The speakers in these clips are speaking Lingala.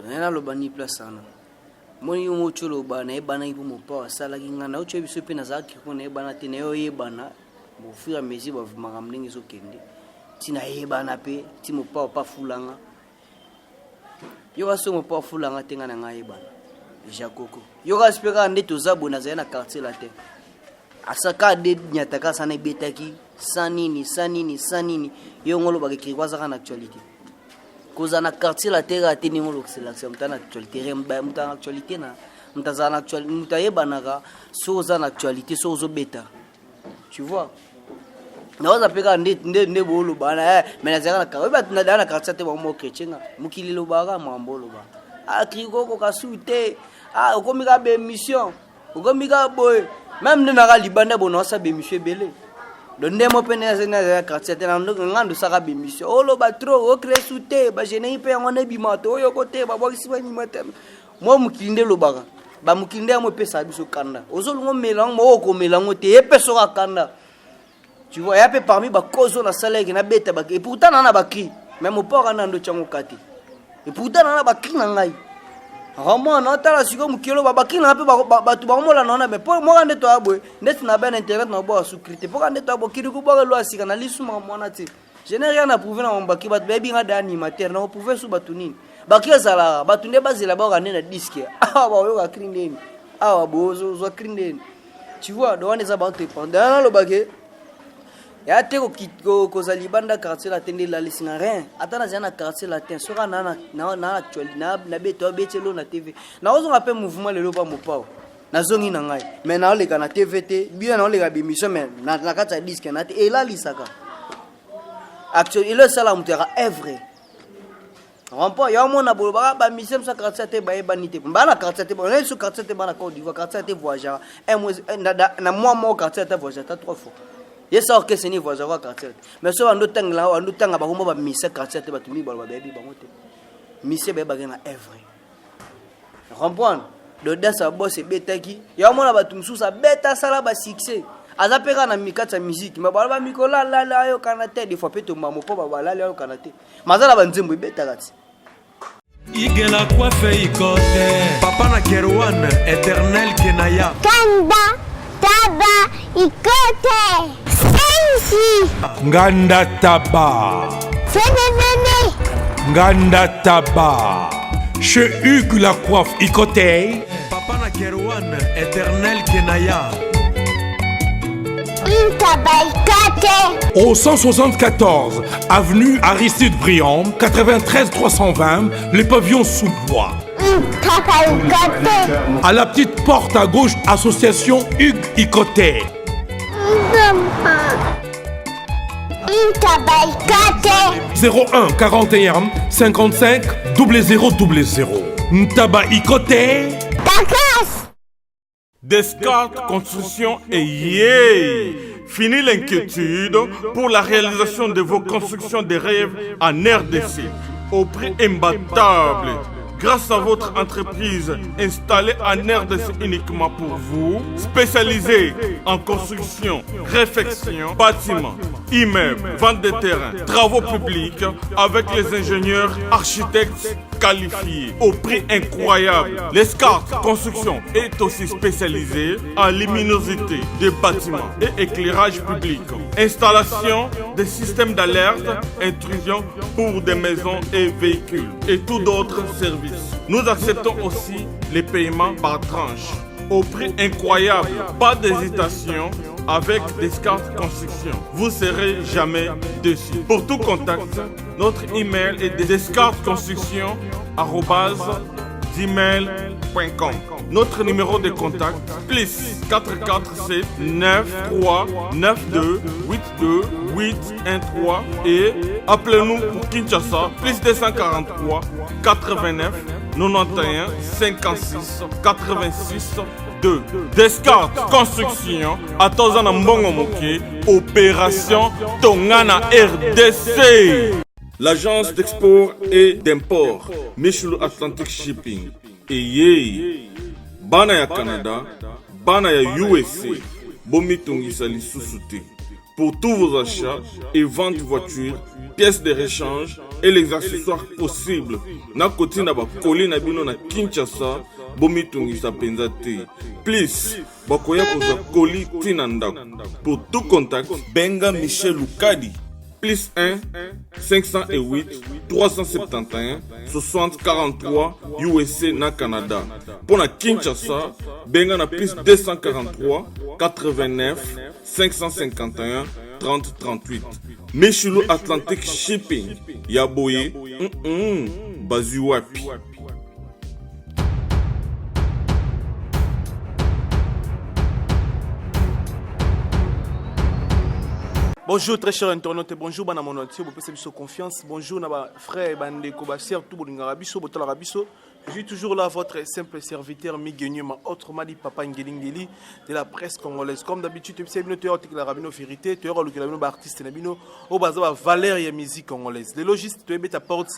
nena lo bani place sana moni yo mocho lo bana e bana ipo mo pa sala kinga na ucho biso pe na zaki ko ne bana tene yo e bana mo fura mezi ba magamlingi zo kende tina e bana pe ti mo pa fulanga yo aso mo pa fulanga tenga na ngai bana jakoko yo ga speka nde to zabo na zana quartier la te asaka de nyataka sana betaki sanini yo ngolo ba ki kwaza kana actualité cause na quartier la terre a tenu ngolo c'est l'action mutana actualité mutana actualité na mutazana actualité mutayeba naka so za na actualité so zo beta tu vois na waza peka nde bolo bana mais na zana ka ba na dana quartier te ba mo krechenga mukili lo baga mambolo ba a kriko ko kasute a ko mi ka be mission ko mi ka boy même na ka libanda bono sa be mission belé le ndemo pene zena quartier te na ngando saka be mission olo ba trop o kresute ba jene ipe ngone bimato oyo kote ba bokisi ba nyimata mo mukinde lo baga ba mukinde mo pesa biso kanda ozolungo melang mo ko melango te epeso ka kanda tu vois ya pe parmi ba kozo na salaire na beta ba et pourtant na ba cri même pas kana ndo chango kati et pourtant na ba cri na ngai vraiment na tala siko mukelo ba cri na pe ba tu ba mo la na mais pour mo ande to abwe net na ben internet na bo sécurité pour ande to abo kiri ko ba lo asika na lisu ma mona ti je n'ai rien à prouver na mbaki ba bebi nga da animateur na prouver su batunini baki sala batunde bazela ba ka na disque ah ba yo ka cri ndeni ah ba zo cri ndeni tu vois do wane za ba te pendant lo bake ya te ko zalibanda quartier la tende la lisina rien atana zana quartier la ten sora na actuel na beto betelo na TV na ozo ngape mouvement lelo ba mopao na zongi na ngai mais na ole kana TVT bien na ole ka bimission mais na kata disque na te et la lisaka actuel il est sala mutera evre rampo ya mona bolo ba mission sa quartier te ba e banité ba na quartier te ba na su quartier te ba na Côte d'Ivoire quartier te voyageur na moi quartier te voyageur ta 3 fois yesa ok c'est ni voyageur quartier mais so ando tanga ba ba mission quartier te ba tumi ba bebi ba mote mission ba na evre rampo do dasa boss betaki ya mona ba tumsu sa beta sala ba succès azapeka na mikata musique mais ba mikola la yo kanate des fois peto mamo po ba la yo kanate mazala ba nzembo betaka ti igela coiffe ikote papa na Kerwan éternel kenaya kanda taba ikote sensi nganda taba senenene nganda taba chez Hugues la coiffe ikote papa na Kerwan éternel kenaya Au 174 avenue Aristide Briand, 93 320, les pavillons sous bois. À la petite porte à gauche, association Hugues Ikoté. 01 41 55 0000. Ntaba Ikoté. Descartes Construction et yeah! Fini l'inquiétude pour la réalisation de vos constructions de rêves en RDC au prix imbattable. Grâce à votre entreprise installée en RDC uniquement pour vous, spécialisée en construction, réfection, bâtiments, immeubles, vente de terrains, travaux publics, avec les ingénieurs architectes qualifiés au prix incroyable. L'escarpe Construction est aussi spécialisée en luminosité des bâtiments et éclairage public. Installation des systèmes d'alerte, intrusion pour des maisons et véhicules et tout d'autres services. Nous acceptons aussi les paiements par tranche au prix incroyable. Pas d'hésitation avec Descartes Construction. Vous serez jamais déçus. Pour tout contact, notre email est descartesconstruction@gmail.com. Notre numéro de contact plus 447 93 92 82 813 et appelez-nous pour Kinshasa plus 243 89 91 56 86 2. Descartes Construction à Tozana Mbongo Moké, opération Tongana RDC. L'agence d'export et d'import Michel Atlantic Shipping et yé bana ya Canada, bana ya USA, bomitungisa lisusu te. pour tous vos achats et ventes de voitures, pièces de rechange et les accessoires possibles. Na koti na ba koli na bino na Kinshasa, bomi tungisa penza te. Please, bakoya koza koli tina ndako. Pour tout contact, benga Michel Lukadi. Plus 1 508 371 60 43 USA na Canada. Pour la Kinshasa, benga na plus 243 89 551 30 38. Michelo Atlantic Shipping. Yaboye, Bazuapi. Bonjour très chers internautes, bonjour bana monotio, vous pouvez sur confiance, bonjour na frère bandeko ba sœur tout bolinga biso botala biso. Je suis toujours là votre simple serviteur Miguel ma autre mali papa Ngelingeli de la presse congolaise. Comme d'habitude, tu sais bien tu as la rabino vérité, tu as le rabino artiste na bino au baza valeur ya musique congolaise. Les logistes tu es ta porte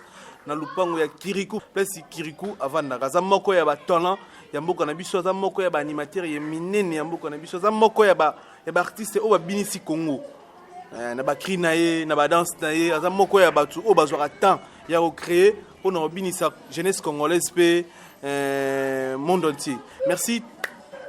na lupango ya Kirikou, place Kirikou avant na gaza moko ya ba talent ya mboka na biso za moko ya ba animateur ya minene ya mboka na biso za moko ya ba artiste au ba binisi Congo. Na ba cri na ye na ba danse na ye aza moko ya batu o bazwaka temps ya recréer pour na binisa jeunesse congolaise pe monde entier. Merci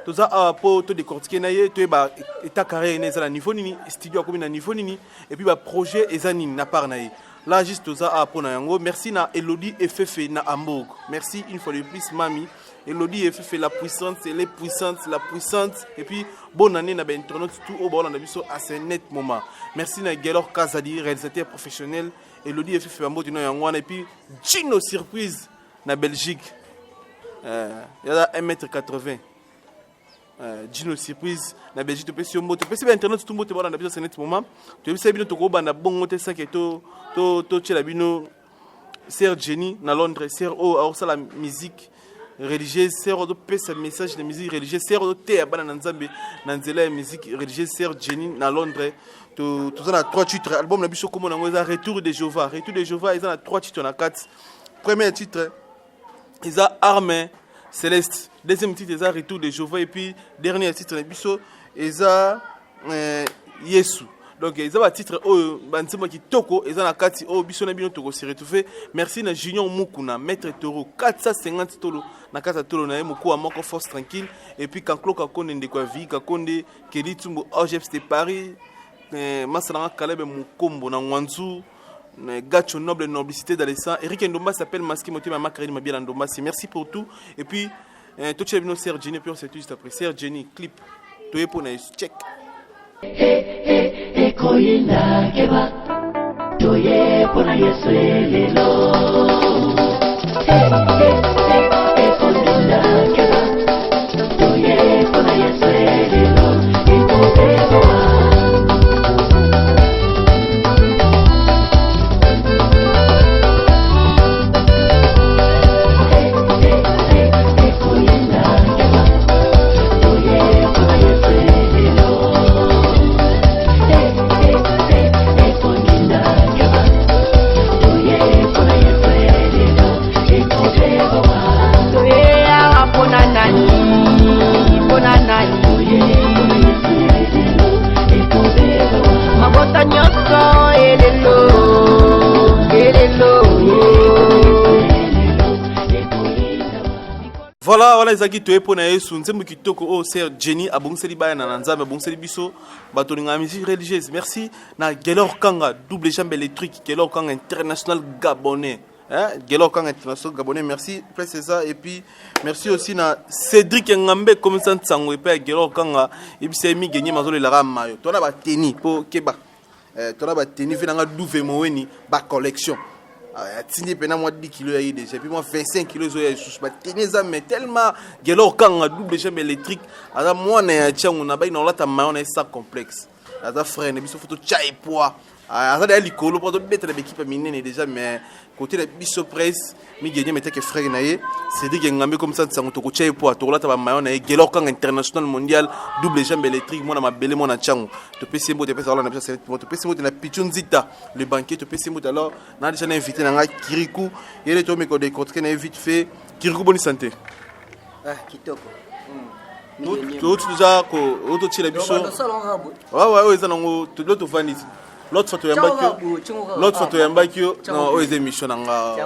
toza pour to décortiquer na ye to ba état carré na za niveau nini studio comme na niveau nini et puis ba projet ezani na part na ye. Là juste toza pour na yango. Merci na Elodie FF na Hamburg. Merci une fois de plus mami. Elodie FF la puissante, elle est puissante, la puissante. Et puis, bonne année na internaute tout au bord on a vu ça à ce net moment. Merci na Gelor Kazadi, réalisateur professionnel. Elodie FF Hamburg no yango et puis Gino surprise na Belgique. Il y a 1m80. Gino surprise na Belgique to pesi moto pesi ba internet tout moto bana na biso net moment to pesi bino to ko banda bongo te 5 to tchela bino Sir Jenny na Londres Sir o ça la musique religieuse Sir de pesa message de musique religieuse Sir de te bana na Nzambe na nzela ya musique religieuse Sir Jenny na Londres to ça na 3 titres album na biso comme na ngoza Retour de Jéhovah ils ont 3 titres na 4 premier titre ils ont Armée Céleste. Deuxième titre, ils ont Retour de Jéhovah. Et puis, dernier titre, ils ont Yesu. Donc, ils ont un titre, ils ont un kati, merci à Junior Mukuna, Maître Toro, 450 tolo, na kata tolo na moko amoko force tranquille. Et puis, quand Claude Kakonde ndekwa vie, Kakonde, Kelly Tumbo, OGF de Paris, Masalanga Kalebe Mukombo, na Wanzu, Gacho noble noblicité dans les sangs. Eric Ndomba s'appelle Maski Moté Mama Karine Mabia Ndomba. Merci pour tout. Et puis, tout chez nous, Sir Jenny, puis on s'est tout juste après. Sir Jenny, clip. Tout est pour nous, check. Ekoina keba, toye pona yeso lelo. Ekoina keba, toye pona yeso lelo. Ekoina Voilà les amis, tu es pour nous. Nous kitoko au Sir Jenny abonseli baya na nzambe abonseli biso bato linga musique religieuse. Merci na Gelor Kanga double jambe électrique Gelor Kanga international gabonais. Gelor Kanga international gabonais. Merci c'est ça et puis merci aussi na Cédric Ngambe comme ça Tsango et puis Gelor Kanga et puis c'est mi gagner mazolo la ramayo. Toi na ba teni pour keba. Toi na ba teni vinanga douve moweni ba collection. Tini pena moi 10 kilos déjà puis moi 25 kilos zoya sous ba teneza mais tellement Gelor Kanga double jambe électrique ada moi na changu na ba ina lata mayo na ça complexe ada frère ne biso photo chai poa ada ali kolo pour mettre l'équipe minene déjà mais côté la biso presse mi gagner mettre que frère na ye Cédric Ngambe comme ça sango to chai poa to lata ba mayo na Gelor Kanga international mondial double jambe électrique moi na mabele moi na changu to pesi mbo te pesa alors na pesa to pesi mbo na Pichunzita le banquier to pesi mbo alors na déjà invité na Kirikou il est tombé ko de contre na vite fait Kirikou bonne santé kitoko toti déjà ototila biso ouais oyo eza nango lo tovandisi l'autre fois toyambaki yo oyo eza émission na nga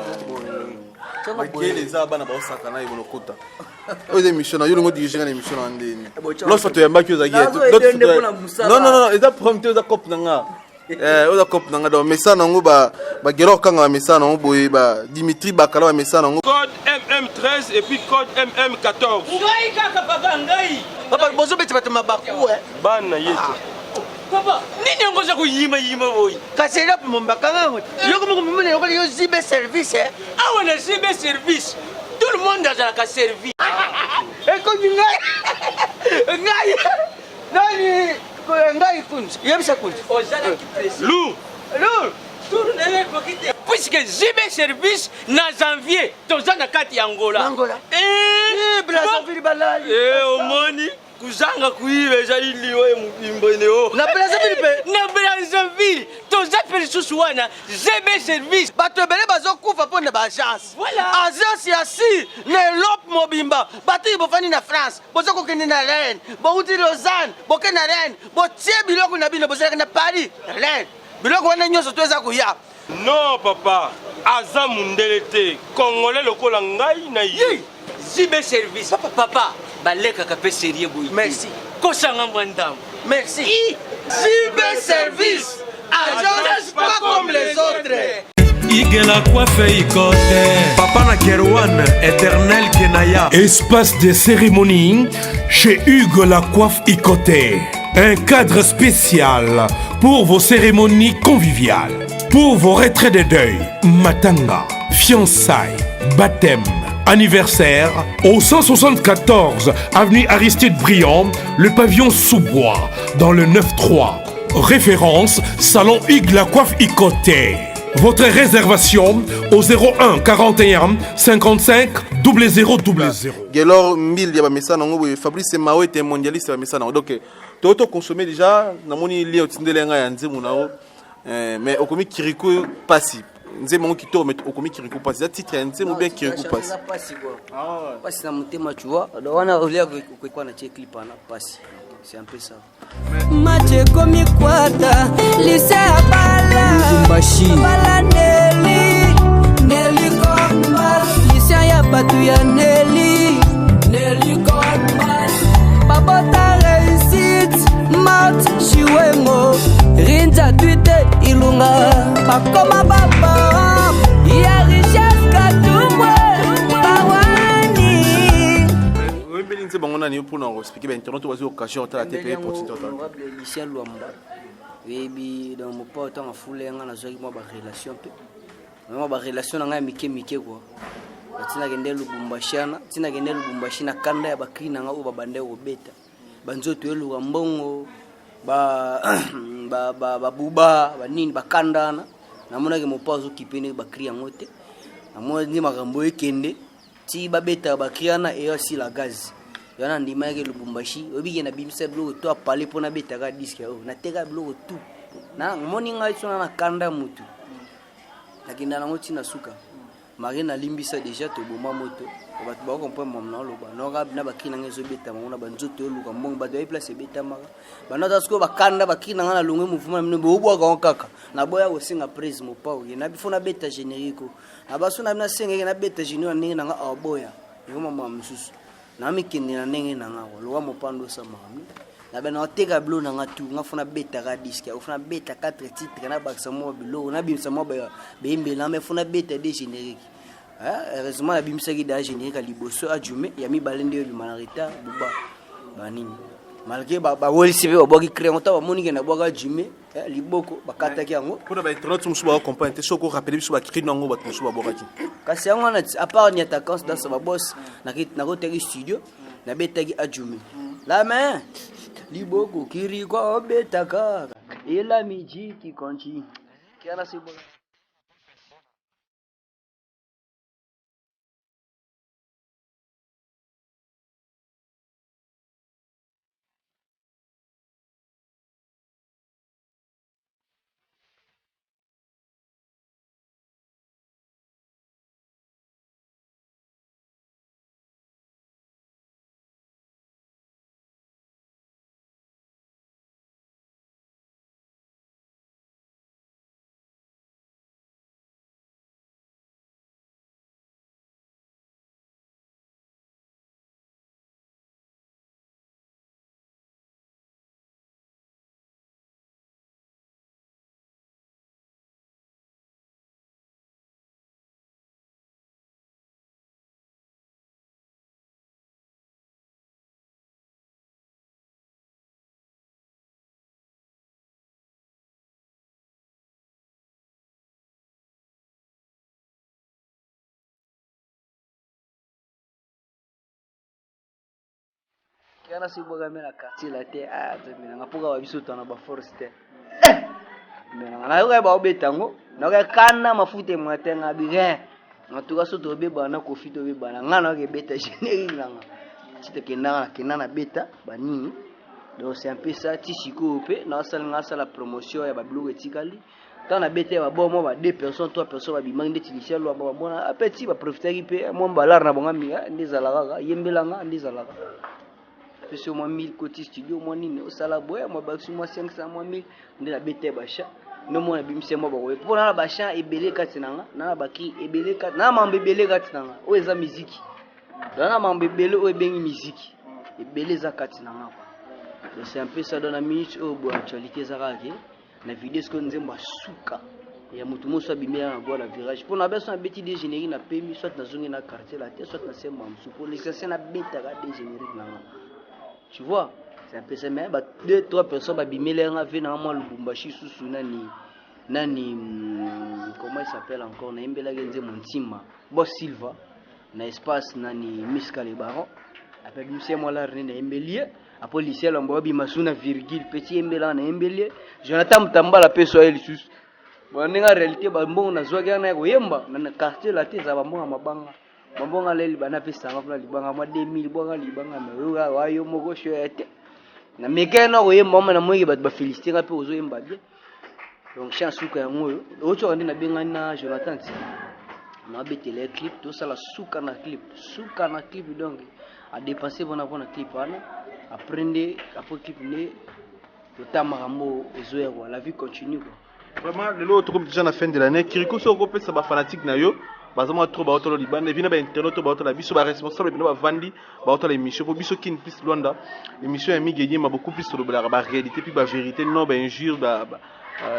bakele eza bana baosakana ye bolokota oyo eza émission na yo longo dirigera na émission na ndeni l'autre fois toyambaki yo ozaki non eza problème te oza cope na nga oza cope na nga donc mesa nango bagela okanga bamesa nango boye Dimitri bakala bamesa nango code MM13 et puis code MM14 ngai kaka papa ngai papa bozobeta bato mabaku bana yetu papa nini ngoza kuyima boy kasi elapo mombakanga ngo yoko moko mumene yoko yo zibe service awa na zibe service tout le monde azalaka servi ekoki ngai nani ngai kunzi yebisa kunzi ozalaki presi lourd puisque zibe service na janvier toza na kati ya Angola Brazzaville balali omoni kuzanga kuiba ezali liwa mubimbene o na Brazzaville toza pe lisusu wana zibe service bato ebele bazokufa mpo na baagence agence ya si na Europe mobimba bato oyo bofandi na France bozokokende na Rennes bouti Lausanne boke na Rennes botie biloko na bino bozalaka na Paris Rennes biloko wana nyonso to eza koya non papa aza mundele te congolais lokola ngai na ye zibe service papa balekaka pe sérieux boy merci kosanga mwandam merci zibe service agence pas comme les autres Igela coiffe ikote Papa na Kerouan éternel Kenaya. Espace de cérémonie chez Hugues la coiffe Icoté. Un cadre spécial pour vos cérémonies conviviales, pour vos retraits de deuil, matanga, fiançailles, baptême, anniversaire, au 174 avenue Aristide Briand, le pavillon sous-bois, dans le 9-3. Référence, salon Hugues la coiffe Icoté. Votre réservation au 01 41 55 0000. Gelor 1000 ya ba message nango boye Fabrice Mao était mondialiste ba message nango donc toto consommer déjà na moni li otindele nga ya nzemu nao mais okomi kiriko pasi nzemu ngo kitoro mais okomi kiriko pasi ça titre ya nzemu bien kiriko pasi pasi na mutema tu vois donc wana olia kwa na check clip na pasi c'est un peu ça Mache komi kwata lise abala Zumbashi Bala Nelly Kokma lise ya batu ya Nelly Kokma Babota réussite Mat Chiwengo Rinja Twitter Ilunga Bakoma Baba Ya richesse Katumwe c'est bon on a pour nous expliquer ben internet oiseau occasion ta TP pour tout temps Lucien Luamba baby dans mon pote en foulé nga na zoki moi ba relation pe moi ba relation nga mike quoi tina kende Lubumbashi tina kende Lubumbashi na kanda ya bakina nga uba bande obeta banzoto elu mbongo ba buba ba nini bakandana namona ke mopazo kipene bakria ngote namona ni makambo ekende ti babeta bakriana et aussi la gaz yana ndima yake Lubumbashi obige na bimisa blogo to apale pona betaka disque na teka blogo tout na moninga tsona na kanda mutu nakinda nango tina suka marina limbisa déjà to boma moto ba to ba comprendre mamna loba no ga na bakina ngezo beta mona banzoto luka mbongo ba do place beta maka banota sko bakanda bakina ngana lungwe muvuma mino bobwa ka kaka na boya ko singa prise mo pa o na bifuna beta générique na basuna na singa na beta générique ninga nga aboya ngoma mamsusu na mikindi na ndenge na ngako lowa mopando sa mami na bena oteka blo na ngatu ngafuna beta ka disque ofuna beta 4 titres na baksa mo bilo na bimsa mo ba bembe na me funa beta de générique heureusement la bimsa ki da générique liboso ajume ya mi balende yo manarita buba banini malgré ba woli sibe ba boki créer on ta moni ke na boka jume liboko bakata ki yango pour ba internet musu ba comprendre soko rappeler biso ba créer nango ba musu ba bokaki kasi yango na à part ni attaquant dans sa boss na ko tegi studio na betaki ajume la main liboko kiri kwa obetaka ila miji ki konchi kiana sibo kana siboga mena quartier la te ah mina ngapoka wa biso tana ba forest mina na yoka ba obetango na ka kana mafute mwatenga bien ngatuka so to be bana kofi to be bana ngana ke beta générique nanga tite kenana beta banini donc c'est un peu ça tisiko pe na sala promotion ya ba blog etikali tana beta ba bon moi ba 2 personnes 3 personnes ba bimande tilisiel lo ba bona petit ba profiter pe mo balar na bonga minga ndizalaka yembelanga ndizalaka pesi moi 1000 côté studio moi nini au sala boya moi ba moi 500 moi 1000 ndela beta ba cha no mo na bimse mo ba ko pour na ba cha ebele katinanga na ba ki ebele kat na mambe ebele katinanga o eza musique na mambe ebele o ebengi musique ebele za katinanga donc c'est un peu ça dans la minute au bois actualité za rake na vidéo ce qu'on nzemba suka ya mutu moso abimela na bois la virage pour na beso na beti des génériques na pemi soit na zongi na quartier la tête soit na semba msu pour l'exercer na beta ga des génériques na tu vois c'est un peu ça mais 2-3 personnes babimela nga ve na moi Lubumbashi susu nani comment il s'appelle encore na imbela genze montima Boss Silva na espace nani Miska le Baron après bimse moi la rene na imbelie après lycée lombo bimasuna virgule petit imbela na imbelie Jonathan Mutambala peso ya lisusu bonenga réalité ba mbongo na zwa na koyemba na quartier la te za ba mbonga mabanga mabonga leli bana pesa ngapla libanga ma 2000 bonga libanga na wayo moko sho ete na mekena koyemba mama na moyi ba féliciter ngape ozoyemba bien donc chance suka ya ngoyo ocho kandi na benga na Jonathan na betele clip to sala suka na clip donc a dépenser bona clip ana apprendre après clip ne totama rambo ezoya quoi la vie continue quoi. Vraiment le lot comme déjà na fin de l'année Kiriko so ko pesa ba fanatique na yo bazama trop ba otolo libanda vina ba internet ba otolo biso ba responsable bino ba vandi ba otolo émission pour biso kin plus Luanda émission ya migeye ma beaucoup plus sur la réalité puis ba vérité non ba injure ba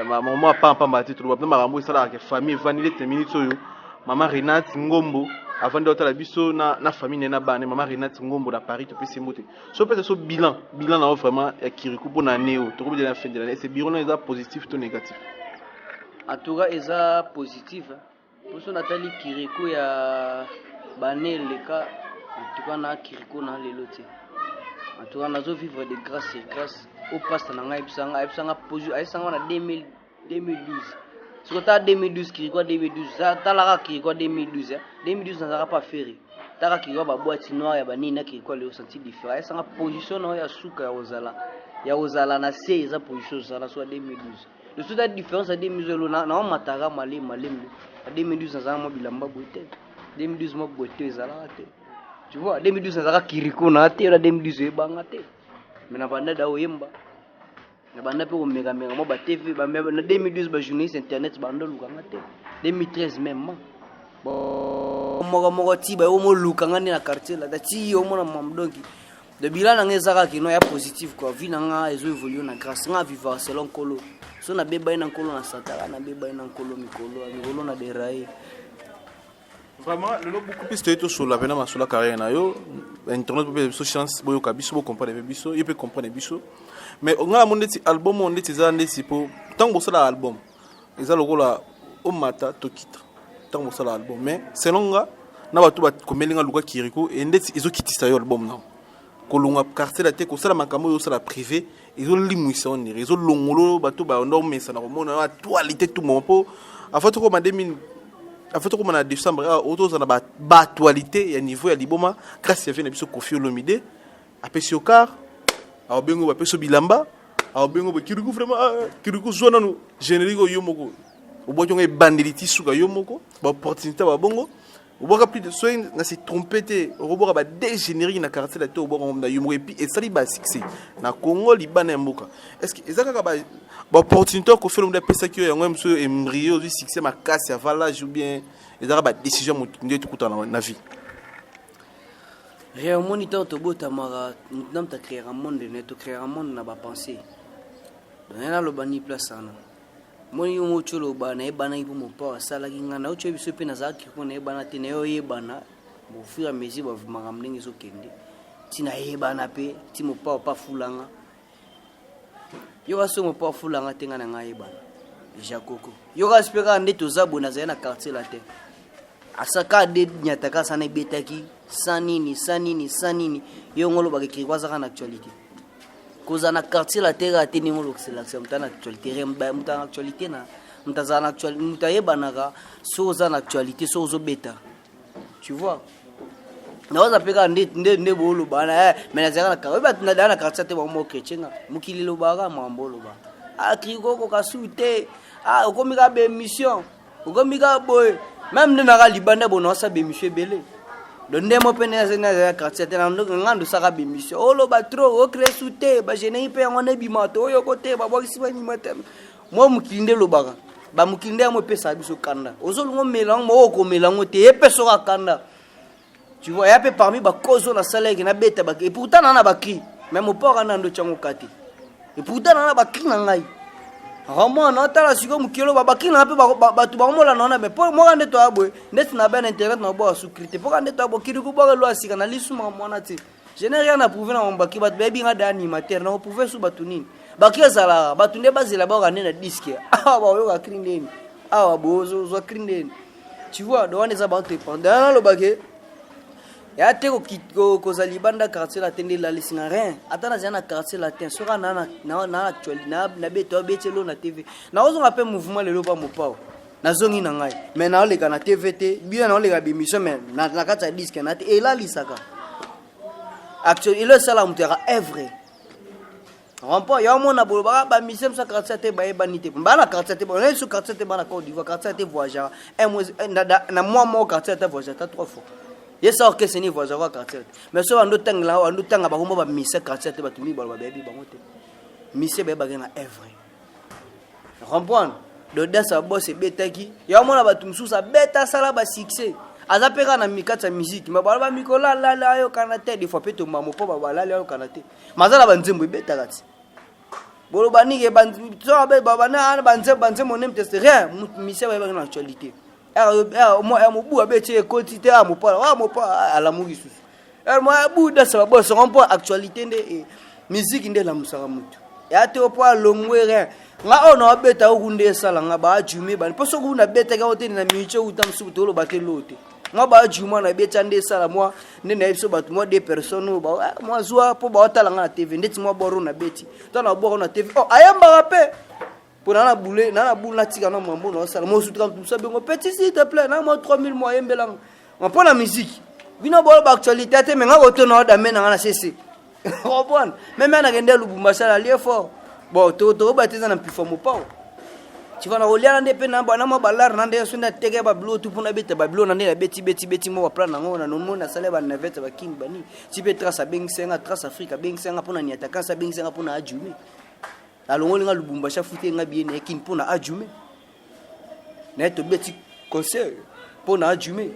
maman papa mati to ba marambo sala ke famille vandi les minutes yo maman Renate Ngombo avant de otolo biso na famille na bane maman Renate Ngombo na Paris to pesi moté so peut so bilan na vraiment ya Kiriko pour na néo to ko de la fin de l'année c'est bilan est positif ou négatif. En tout cas, ils sont positifs. Pour ce Nathalie Kiriko ya bané le cas. En tout cas, na Kiriko na le loté. En tout cas, nous vivre de grâce au pasteur na ibsanga poju aisanga na 2012. Sur ta 2012 Kiriko 2012, ta la Kiriko 2012. 2012 n'a pas fait. Ta Kiriko ba boîte noire ya banina Kiriko le senti différent. Aisanga position na ya suka ya ozala na se eza position za soit 2012. Le sous la différence à 2012 na matara malé à 2012 na mo bilamba boité 2012 mo boité ezala te tu vois 2012 na Kiriko na te na 2012 ebanga te mais na banda da oyemba na banda pe ko mega mo ba TV ba na 2012 ba journaliste internet banda lukanga te 2013 même bon mo ti ba o mo lukanga ni na quartier la ti o mo na mamdonki de bilan na ngezaka kino ya positif quoi vie na nga ezo évoluer na grâce nga vivre selon kolo so na beba ina nkolo na satara na beba ina nkolo mikolo na deraye vraiment le lot beaucoup plus de sur la vena masula carrière na yo internet peut so chance boyo kabiso bo comprendre biso il peut comprendre biso mais on a mon album on dit za ndeti po tango so la album eza lokola o mata to kita tango so la album mais selon nga na batu ba komelinga luka Kiriko et ndeti ezo kitisa yo album na kolonga quartier la te ko sala makambo yo sala privé ils limwisa on ils longolo bato ba ndome sana ko mona actualité tout mon po afato ko ma 2000 afato ko na décembre auto sana ba actualité ya niveau ya liboma grâce ya vena biso Kofi Olomide apesi okar a bengo ba peso bilamba a bengo ba Kiriko vraiment Kiriko zona no générique yo moko o bojo ngai bandiliti suka yo moko ba opportunité ba bongo au bout de soin na se trompé au bout de des génériques na quartier la au bout de yumo et puis et ça li ba succès na Congo Liban mboka est-ce que ezaka ba opportunité ko faire le pesa ki yo ngom so embryo du succès ma casse ya valage ou bien ezaka ba décision mutunde tout na vie rien moniteur to bota mara nam ta créer un monde ne to créer un monde na ba penser na lo bani place sana moni yo mocholo bana e bana ipo mo pa sala kinga na ocho biso pe na zaki ko na e bana te ne yo e bana mo fura mezi ba vumanga mlingi zo kende tina e bana pe ti mo pa fulanga yo ga so mo pa fulanga tenga na ngai bana deja koko yo ga speka nde to zabo na zena quartier la te asaka de nyataka sana betaki sanini yo ngolo ba ki kwa zaka na actualité koza na quartier la terre a teni ngolo c'est l'action mtana actualité mtana actualité na mtazana actualité mtayeba naka so za na actualité so zo beta tu vois na waza peka nde bolo bana mais na zaka na ba na quartier te ba mo chrétien mukili lo ba mambo lo ba akiko ko kasute okomika be mission okomika boy même nanga libanda bono sa be mission belé donde mo pene na quartier te na ngando saka be mission olo ba trop o créer souté ba jene ipe ngone bimato oyo kote ba bokisi ba nyimata mo mukinde lo baka ba mukinde mo pesa biso kanda ozolungo melang mo ko melango te epeso ka kanda tu vois ya pe parmi ba kozo na salaire na beta ba et pourtant na ba cri même au port na ndo chango kati et pourtant na ba cri na ngai Ramo na tala siko mukilo babaki na pe batu ba mola na mais pour moi ande to abwe net na ben internet na bo sécurité pour ande to abo kiri ku ba lo asika na lisu ma mona ti je n'ai rien à prouver na mbaki bat baby nga da animateur na prouver su batu nini baki zala batu ne bazela ba na disque ba yo ka krindeni bo zo krindeni tu vois do wane za ba te pendant lo bake ya te ko za libanda quartier la tende la lisinga rien atana zana quartier la ten sura na actualité na beto betelo na TV na ozo ngape mouvement lelo ba mopao na zongi na ngai mais na ole kana TVT bien na ole ga bimission mais na kata disque na te ela lisaka actuellement il est sala mutera evre rampo ya mona bolo ba mission sa quartier te ba ebanité ba na quartier te ba na su quartier te ba na Côte d'Ivoire quartier te voyageur na moi quartier te voyageur 3 fois. Yesa ok c'est ni voisin wa quartier mais so ando tanga ba kombo ba mise quartier te ba tumi ba baby ba mote mise ba ba na evre comprendre do dasa boss betaki ya mona ba tumsusa beta sala ba succès azapeka na mikata musique ma ba mikola la yo kana te des fois peto mamo po ba la yo kana te mazala ba nzembo beta kati bolo banike ba so ba na banze monem test rien mise ba na actualité moi mobu abeche quantité à mon pas à la mougi moi buda ça boss on pas actualité de musique de la musara mutu ya te opo longwere nga ono abeta okunde sala nga ba jume ba poso kuna beta ka hoteli na micho utamsu tolo batelote nga ba juma na beta nde sala moi ne na biso batu moi des personnes ba moi zwa po ba otala nga na TV ndeti moi boro na beti to na boro na TV ayamba rape pour na boule na tika na mambo na sala mo sutra tout ça bengo petit s'il te plaît na moi 3000 mois yembelang on prend la musique bino bolo ba actualité te mais nga goto na da mena na cc robon même na gende Lubumbashi la lié fort bon to bateza na perform pas tu vas na olia na pe na bana mo balar na nde sunda tege ba bluetooth pour na beta ba blo na nde beti mo ba plan na ngona no mona sala ba na vete ba king bani ti pe trace beng senga trace afrika beng senga pour na niataka sa beng senga pour na ajumi alongo linga Lubumbashi futé nga bien ekin pour na ajume na to beti conseil pour na ajume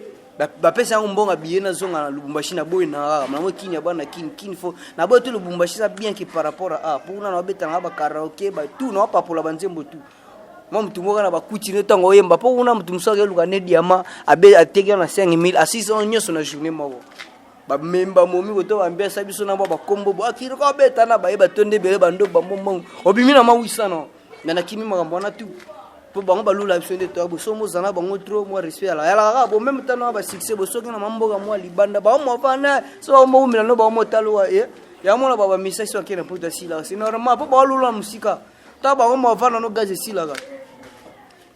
ba pesa mbonga bien na zonga na Lubumbashi na boy na mo kinya bana kin fo na boy to Lubumbashi ça bien qui par rapport à pour na beta na ba karaoke ba tout na pa pour la banzembo tout moi mtu moka na ba kutine tango yemba po una mtu msoge luka ne diama abe atege na 5000 à 600 nyoso na journée moko ba memba momi ko to ambia sabiso na ba kombo bo akiri ko beta na ba tonde bele bando ba mommo obimi na mawisa no na kimi makambo na tu po bango ba lula biso nde to bo somo zana bango trop mo respect ala yala bo même tano ba succès bo soki na mambo ga mo libanda ba mo fana so mo umila no ba mo talo ya mo na ba message so kena puta sila c'est normal po ba lula musika ta ba mo fana no gaze sila ga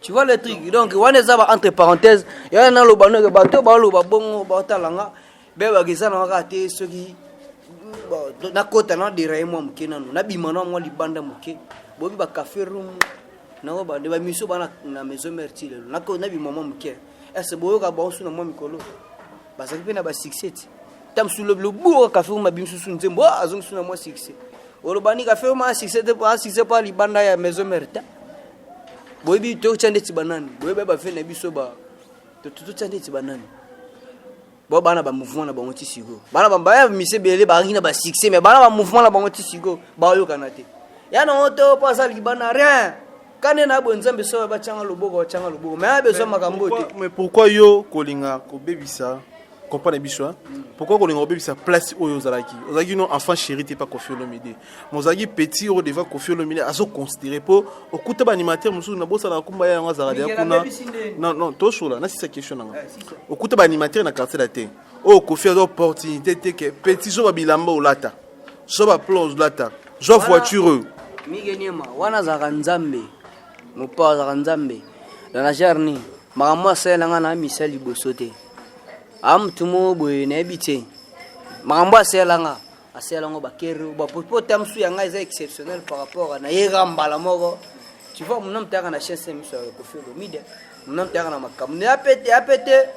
tu vois le truc donc wana za ba entre parenthèses ya na lo bano ba to ba lo ba bongo ba talanga beba kisana wakati soki na kota na diraye mo mkena no na bimano mo libanda muke bobi ba café room na ba de ba miso bana na maison mertile na ko na bimamo muke ese boyo ka ba osu na mo mikolo ba sa kipena ba 67 tam su le buo café room bimso su nzembo azong su na mo 67 olo bani café room 67 pa 67 pa libanda ya maison merta bobi to chande tibanani bobi ba fe na biso ba to chande tibanani bo bana ba mouvement na bango ti sigo bana ba ba mise belé ba ngina ba succès mais bana ba mouvement na bango ti sigo ba yo kanate ya no to pasa libana rien kane na bonzambe so ba changa loboko mais beso makambo te mais pourquoi yo kolinga ko bebisa comprendre biso hein. Pourquoi on est sa place au Ozalaki? Ozalaki non enfant chéri t'es pas Koffi Olomide. Mozalaki petit au devant Koffi Olomide à se considérer pour au coup de animateur musu na bossa na kumba ya ngazaradia kuna. Non to chola na c'est sa question nanga. Au coup de animateur na quartier la terre. Oh Koffi a l'opportunité que petit so bilamba olata. So ba plose lata. So voiture. Migenema wana za Nzambe. Mopa za Nzambe. Dans la journée, maman c'est là na misali bosote. Am tumo boy na ebite. Maman c'est là nga. Asela ngo bakero ba popote amsu ya nga exceptionnel par rapport na yegamba la moko. Tu vois mon nom tanga na chance miso Koffi Olomide. Mon nom tanga na makamu. Ne apete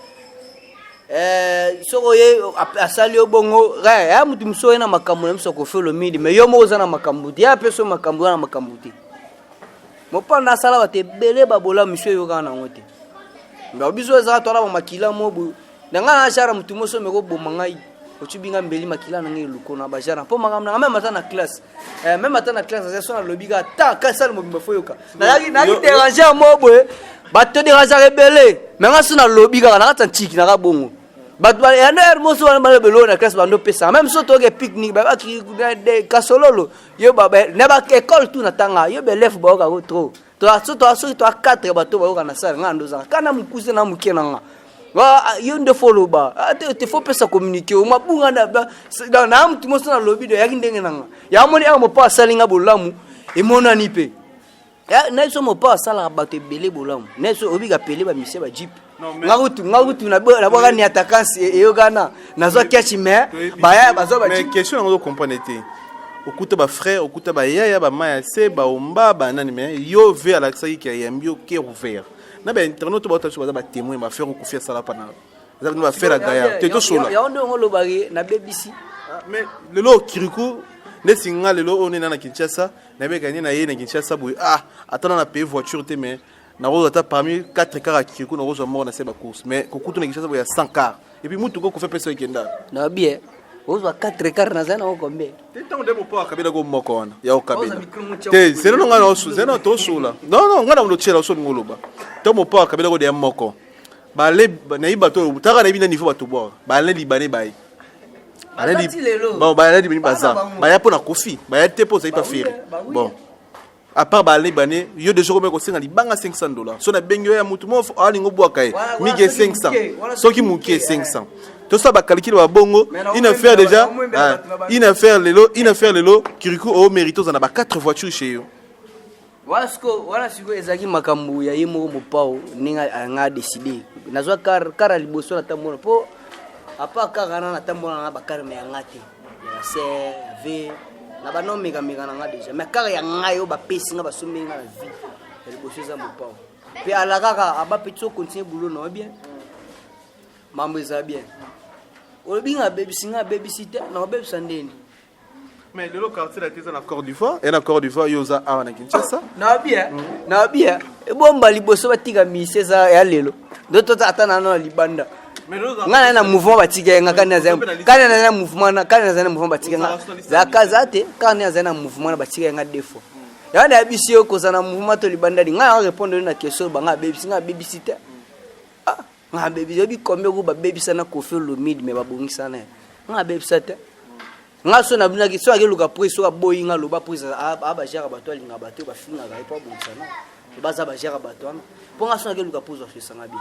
soko ye asali obongo ra ya mutu mso na makamu na miso Koffi Olomide mais yo mo za na makamu. Ya peso makamu na makamu ti. Mopa na sala ba te bele babola miso yo kana ngote. Nga biso za to la ba makila mobu. Nanga na shara mutu moso meko bomangai. Ochubinga mbeli makila na ngelu kona ba jara. Po magam na même matin na classe. Même matin na classe ça sona lobiga ta ka sala mobimba foyoka. Na ki déranger mobu. Ba to déranger rebelle. Mais nga sona lobiga na ta tiki na ka bongo. Ba to ya na moso wana ba belo na classe ba ndo pesa. Même so to ke picnic ba ki de kasololo. Yo ba ne ba école tout na tanga. Yo be lef ba ka trop. To aso to 4 ba to ba ka na sala nga ndo za. Kana mukuse na mukena nga. Yo nde follow ba te faut pesa communiquer o mabunga na mtu moso na lobby de yakindenge nanga ya moni a mo pa salinga bolamu e mona ni pe ya na so mo pa sala ba te belé bolamu na so obiga pele ba mise ba jeep ngarutu na boka ni attaquance e yo gana na zo kechi me ba ya ba zo ba mais question ngo comprendre te okuta ba frère okuta ba yaya ba maya se ba omba ba nani mais yo ve ala sai ki ya mbio qui ouvert na ba internet ba ta ba témoin ba faire confiance sala pana za ba faire la gaya te to sola ya ondo ngolo bari na BBC mais lelo kiriku ne singa lelo on na Kinshasa na be gagner na ye na Kinshasa boy attends na payer voiture te mais na roza ta parmi 4 cars kiriku na roza mort na se ba course mais kokuto na Kinshasa boy ya 100 cars et puis mutu ko fait pesa ikenda na bien ozo 4 cars na zana okombe te tango de mo pa kabila go moko wana ya okabila te zeno nga na osu zeno to sula non nga na ndo chela osu ngoloba to mo pa kabila go de moko ba le na iba to taka na ibina niveau bato bo ba le libané bai bon ba le libané baza ba ya pona Koffi ba ya te po za ipa firi bon à part ba le libané yo de jour ko singa libanga $500 so na bengo ya mutu mo ali ngo bwa kai mige 500 so ki mukie 500 tout ça ba calculer ba bongo une affaire déjà une affaire lelo kiriku au mérito za na ba 4 voitures chez yo wala siko ezaki makambu ya yemo mopao ninga anga décider nazwa car liboso na tambola po apa kagana na tambola na ba car me ngati ya se v na ba no mega na nga déjà mais car ya ngayo ba pesi nga ba sombe nga na vie liboso za mopao pe ala kaka aba petso continuer boulot no bien mambo za bien olobinga babysitter na babysandeni mais le quartier la tesa na Côte d'Ivoire et na Côte d'Ivoire yoza a na Kinshasa na bien e bomba liboso batika mise za ya lelo ndoto atana na libanda ngana na mouvement batika nga kana na mouvement batika nga za kazate kana na mouvement batika nga defo ya na bisio ko za na mouvement to libanda nga répondre na question banga babysitter nga baby yobi combien go ba baby sana Koffi Olomide me babongisa na nga baby sata nga so na bina ki so akeluka prise so boyi nga loba prise aba jara bato alinga bato ba finga ga pa bongisa na baza ba jara bato na po nga so akeluka prise so sanga bi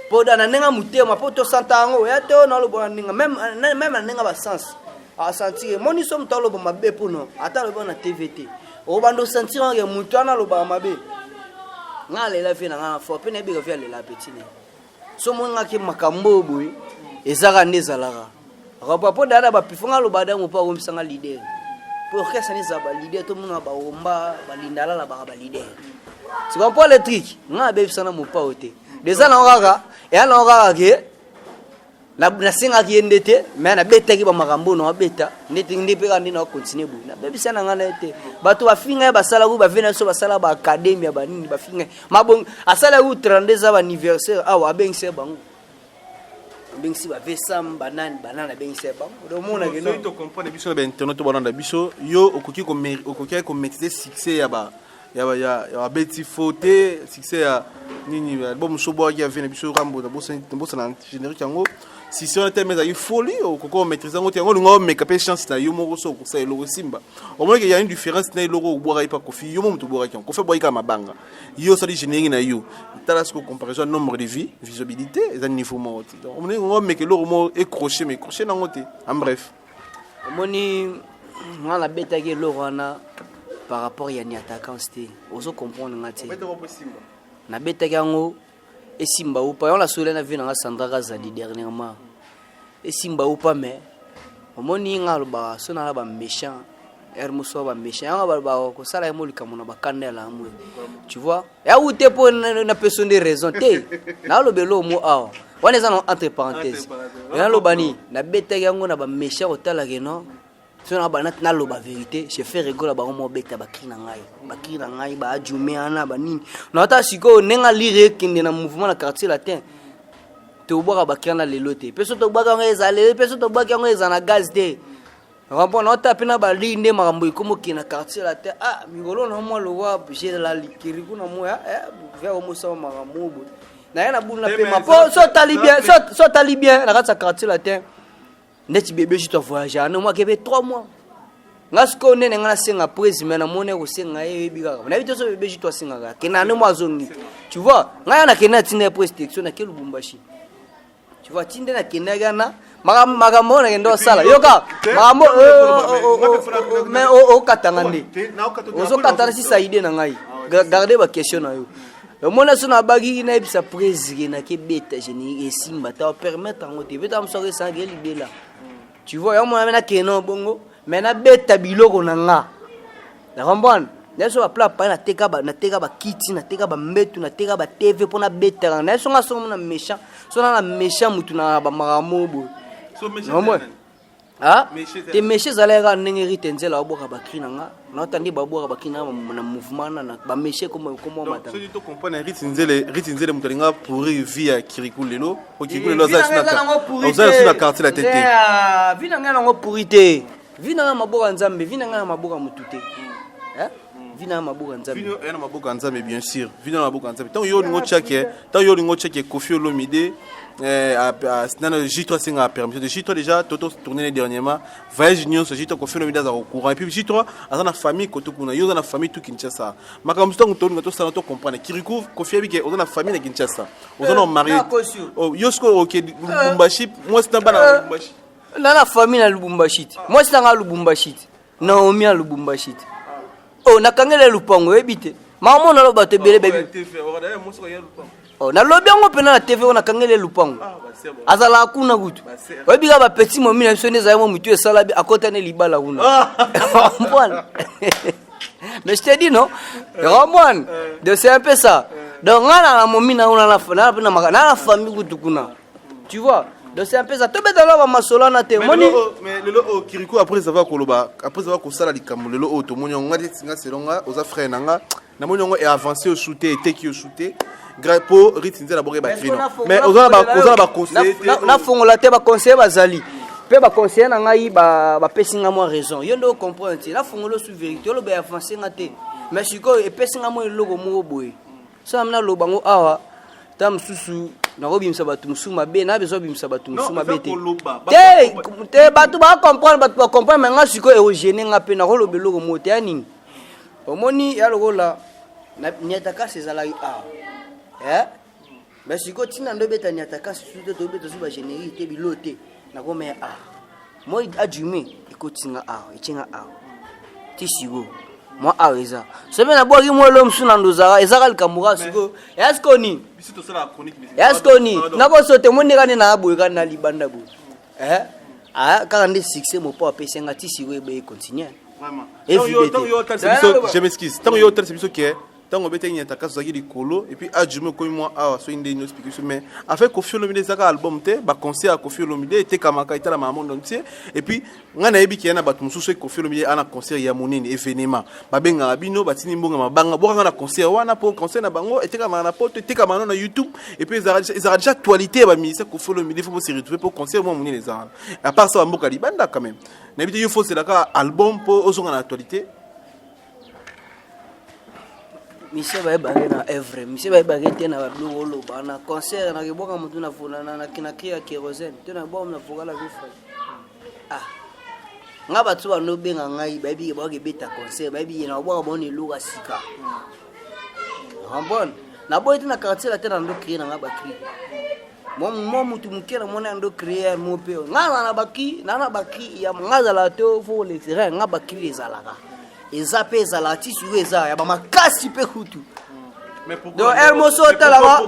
po dana nenga mutema po to santango ya to na lobo ninga même nenga ba sens a sentir moni so mtalo ba mabe po no ata lobo na TVT o bando sentir nga mutu na loba mabe nga lela fe na nga fo pe na bi ga fe lela petit ne so monga ki makambo boy ezaka ndezalaka rapapo dada ba pifonga lo bada mo pa o msanga leader pour que ça ne za ba leader to mona ba omba ba lindala la ba leader tu comprends le truc nga be sana mo pa ote déjà na ngaka et na ngaka ke na singa ki ndete mais na beta ki ba makambo no beta ndete ndipe ka ndina continue boy na be sana nga na ete bato ba finga ba sala ku ba vena so ba sala ba academia ba nini ba finga mabong asala ku 32 za anniversaire awa bengse bango bengsi ba vesam banana bengse bango do mona ke no to comprendre biso ba internet to balanda biso yo okoki ko maîtriser succès ya ba beti faute succès ya nini bon so bo ya vena biso rambo na bossa na générique yango si on a tellement eu folie au coco maîtriser on tient on mais capé chance na yo moko so ko sa eloko simba au moins qu'il y a une différence na eloko ou boire pas kofi yo mo to boire ki on fait boire ka mabanga yo ça dit générer na yo tala ce comparaison nombre de vie visibilité et niveau mo on mais que l'euro mo est crochet mais crochet na ngote en bref moni on a bêta que l'euro na par rapport ya ni attaquant c'était ozo comprendre ngati na bêta yango et Simba ou pas, on l'a soulevé dans la Sandra Gazali dernièrement. Et Simba ou pas, mais au moins, il y a un méchant. Tu vois, et où tu es pour une personne de raison. Là, le bélo mot a. On est entre parenthèses. Et là, le bani, la bête est un méchant au talageno. Si on a la vérité, je fais rigoler à mon bête à Bakri Nangai, Bajumeana, Banin. Nota Siko, Nenga Lire, qui est dans le mouvement de la quartier latin. Tu vois à Bakana les lotés. Personne ne va les aller, personne ne va les en gaz de. Rapport nota pena bali ne marambo comme qui na quartier latin. Ah, Migolo, non, moi le vois, j'ai la Kirikou, non, moi, vers au Moussa Marambo. N'a rien à bout de la paix. Soit talibien, la quartier latin. Net bébé je dois voyager non moi que 3 mois ngasko nene ngana senga presi mais na mone ko senga biga na bito so bébé je dois senga ke na no mazongi tu vois ngana na kena tine prestation na ke Lubumbashi tu vois tinde na kena gana maga mona ngendo sala yoka magambo mais o katangande ozo katana si saide na ngai garder ba question na yo mona sona bagi na bisa presi na ke beta geni esimba ta permettre ngote beta msore sangeli bela. Tu vois, on m'a dit que non, bongo, mais na bête biloko nanga. La comprendre? N'est-ce pas plat pas na teka ba kiti na teka ba metu na teka ba TV pour na bête là. N'est-ce pas son na méchant, son na méchant mutu na ba maramobo. So méchant. Ah? Te méchant zalera nengeri tenzela oboka ba kri nanga. Na otandi ba boka ba kri na mouvement na ba méchant comme mata. So tu comprends ritinzele mutalinga pour vie à Kirikou lelo, au Kirikou lelo za sur la carte la tête. Vina ngana ngo pourité. Vina ngana maboka nzambe, vina ngana maboka mutute. Hein? Vina maboka nzambe. Vina maboka nzambe bien sûr. Vina maboka nzambe. Tant yo ngo chake, tant yo ngo chake Kofi Olomide J3 c'est a permis de J3 déjà toto tourné dernièrement voyage union ce J3 Kofi Olomide za courant et puis J3 a na famille koto kuna yo na famille tout Kinshasa makamsto ngotoni ngato sana to comprendre Kirikou Kofi abi ke o na famille na Kinshasa o na marié oh yosko OK Lubumbashi moi c'est pas na Lubumbashi na famille na Lubumbashi moi c'est na Lubumbashi Naomi na Lubumbashi oh nakangele lupango ebite maman na lo bato belé bébé oh na lobi yango pena na TV on a kangele lupango azala kuna kutu obiga ba petit momi na biso neza mo mutu esala bi akotane libala kuna mbwana mais je te dis non Ramon de c'est un peu ça donc ngana na momi na una na famille kutu kuna tu vois donc c'est un peu ça to beta lo ba masola na te moni mais lelo Kirikou après avoir koloba après avoir kosala likambo lelo o to monyo ngati singa selonga oza frère nanga na monyo ngo est avancé au shooter et qui au shooter pour ritinze d'abord ba crino mais oza ba conseiller na fongola te ba conseiller bazali pe ba conseiller na ngai ba pesinga mo raison yo ndo comprendre na fongolo sur vérité lo ba avancer ngate mais siko e pesinga mo logo mo boy so amna lo bango awa tam susu na robimsa batu musuma be na bezo bimsa batu musuma be te batu ba comprendre mais nga siko e o gêner nga pe na lo be logo mo te ani omoni ya logo la na nyataka sezala mais si tu n'as pas de nyataka si tu dois te suba générique te bilote na ko me moi adjume ikotinga itinga ti sigo moi eza sebe na boki mo lo msuna ndozara ezaka likamura siko esko ni biso to sala chronique esko ni na ko sote mo ndeka na aboy kana na libanda bo kaka nde succès mo pa pesenga ti sigo ebe continuer vraiment je m'excuse tant yo tel c'est biso qui tant on bête nyata ka zaki likolo et puis adjume ko moi so inde no explication mais avec Kofi Olomide zaka album te ba concert à Kofi Olomide te kamaka itala ma monde entier et puis ngana yebi ki yana batu mususu Kofi Olomide ana concert ya monene événement ba benga bino batini mbonga mabanga boka na concert wana pour concert na bango et te kamana na poto te kamana na YouTube et puis ils ont déjà actualité ba ministre Kofi Olomide faut se retrouver pour concert moi monene les ans à part ça mboka libanda quand même na bité yo faut c'est là album pour ozonga na actualité Monsieur va bagé na Evre, monsieur va bagé tena ba blue bana concert na kiboka mutu na funa na kinakia kérosène tena bom na foka la vifa. Ah. Nga batu ba no benga ngai ba bi ba ke beta concert ba bi na bwa boni luka sika. Rambon na boy tena quartier la tena ndo créer na nga ba créer. Moi mutu mukera mona ndo créer mo pe. Nga na baki ya ngaza la to fo le créer nga ba créer ezalaka. Ezape ezalati sur eza ya ba makasi pe kutu. Mais pourquoi? Donc elle mo sota la ba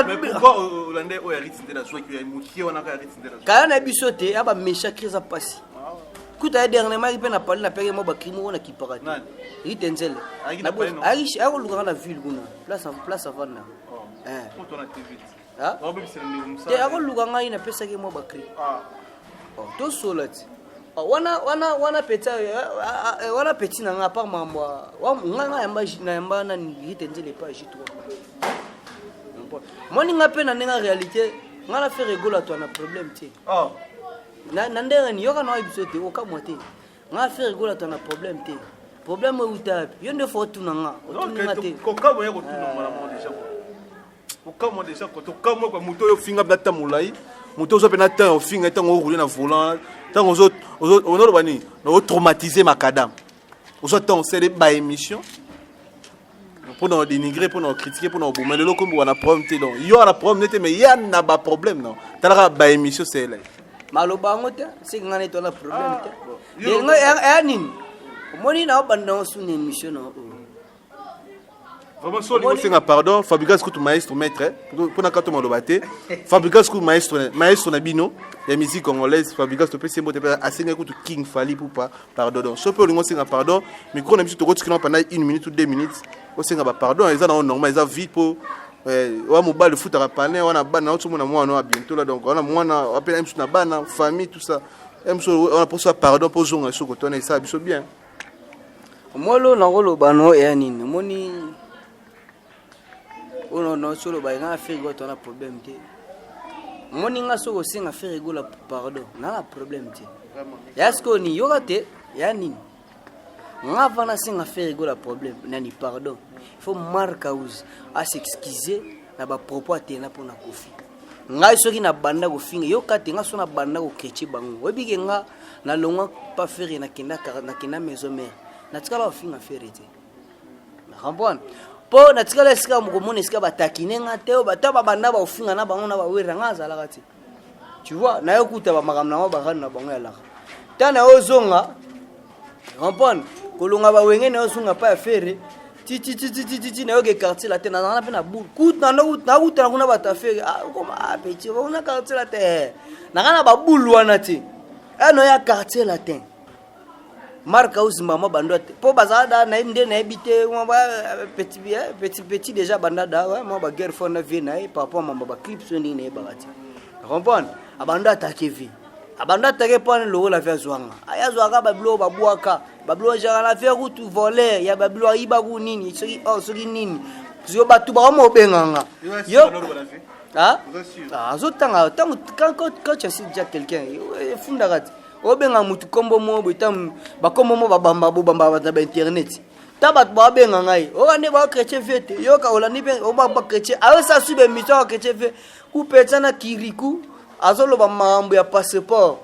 mais pourquoi Hollandais o yarit ndela so ki ya mutie wana ka yarit ndela. Kaya na bisote ya ba mesha kriza pasi. Kuta dernièrement pe na parler na pege mo ba krimo na kiparati. Ritenzele. Na bo aishi ako luka na ville kuna. Place avant na. Pour ton activité. Ah? Te ako luka ngai na pesa ke mo ba kri. Oh, to solati. Wana petit na nga par mambo nga yamba na ritenzele pa jitwa. Moni nga pe na nga réalité nga la faire rigoler toi na problème ti. Oh. Na ndenge ni yoka na bisote o ka moté. Nga faire rigoler toi na problème ti. Problème o utapi. Yo nde faut tuna nga. O tuna te. Ko ka moya ko tuna mala mo déjà. Ko ka mo déjà ko to ka mo ko muto yo finga blata mulai. Muto zo pe na temps o finga temps o rouler na volant. Tant aux autres, on a traumatisé Macadam. Aux autres, on s'est dit, bah, émission. Pour nous dénigrer, pour nous critiquer, pour nous boumer. Mais le loco, on a problème. Il y a un problème, mais il y a un problème. Non. T'as la bah, émission, c'est là. Malobango, c'est qu'on a un problème. Il y a un nin. Moni na abandon sur une émission. Vraiment, si on pardon, Fabrice Koutou maestro maître, pour na kato malobate, Fabrice Koutou maestro nabino, la musique congolaise, Fabrice to PC mote à singa Koutou King Fali pour pas pardon. So peu lingo singa pardon, micro na biso to kotikina pendant 1 minute ou 2 minutes, o singa ba pardon, ils ont normal, ils ont vite pour wa mobile le foot à paner, on a bana na tout monde moi on a bientôt là donc on a mwana appelle même na bana famille tout ça. On a pour ça pardon pour zonga so ko tona ça biso bien. Moi lo na ngolo bano ya nini? Moni on a solo ba nga fait go ton problème té moni nga soko singa faire go la pardon na problème té ya sko ni yoga té ya nini nga vana singa faire go la problème nani pardon il faut marquer cause à s'excuser na ba propos té na pona kofi nga soki na banda ko finga yoka té nga so na banda ko kechi bango obike nga na longa pas faire na kinda maison mère na tikala finga faire té na comprendre po na tikala esika mukomona esika batakine nga te bata babanda ba ofinga na bango na bawera nga azalaka te tu vois na yokuta ba makamna ba bakana na bango ya laka tana ozonga comprendre kolonga ba wenge na ozonga pa affaire ti na yoke quartier la te na na pe na boule kuta na kuta kuna bata affaire koma petit ona quartier la te na kana ba boule wana te no ya quartier la te marque aussi maman bandote pour bazada na imde na habité petit déjà bandada ouais moi ba guerre fond na vie na papa maman ba clip so ndine ba bati comprendre abanda attaquer vie abanda attaquer pour le la faire zwanga aya zwaka bablo babuaka bablo jara la faire route voler ya bablo iba ku nini soki nini zo batu ba mo benganga yo zo tanga quand tu sais déjà quelqu'un funda rat obenga mutu kombo mo bitam ba kombo mo babamba ba internet tabat ba benga ngai o ane ba chrétien fete yo ka olani be o ba chrétien a sa sube mission chrétien fe ku petana kiriku azolo ba mambo ya passeport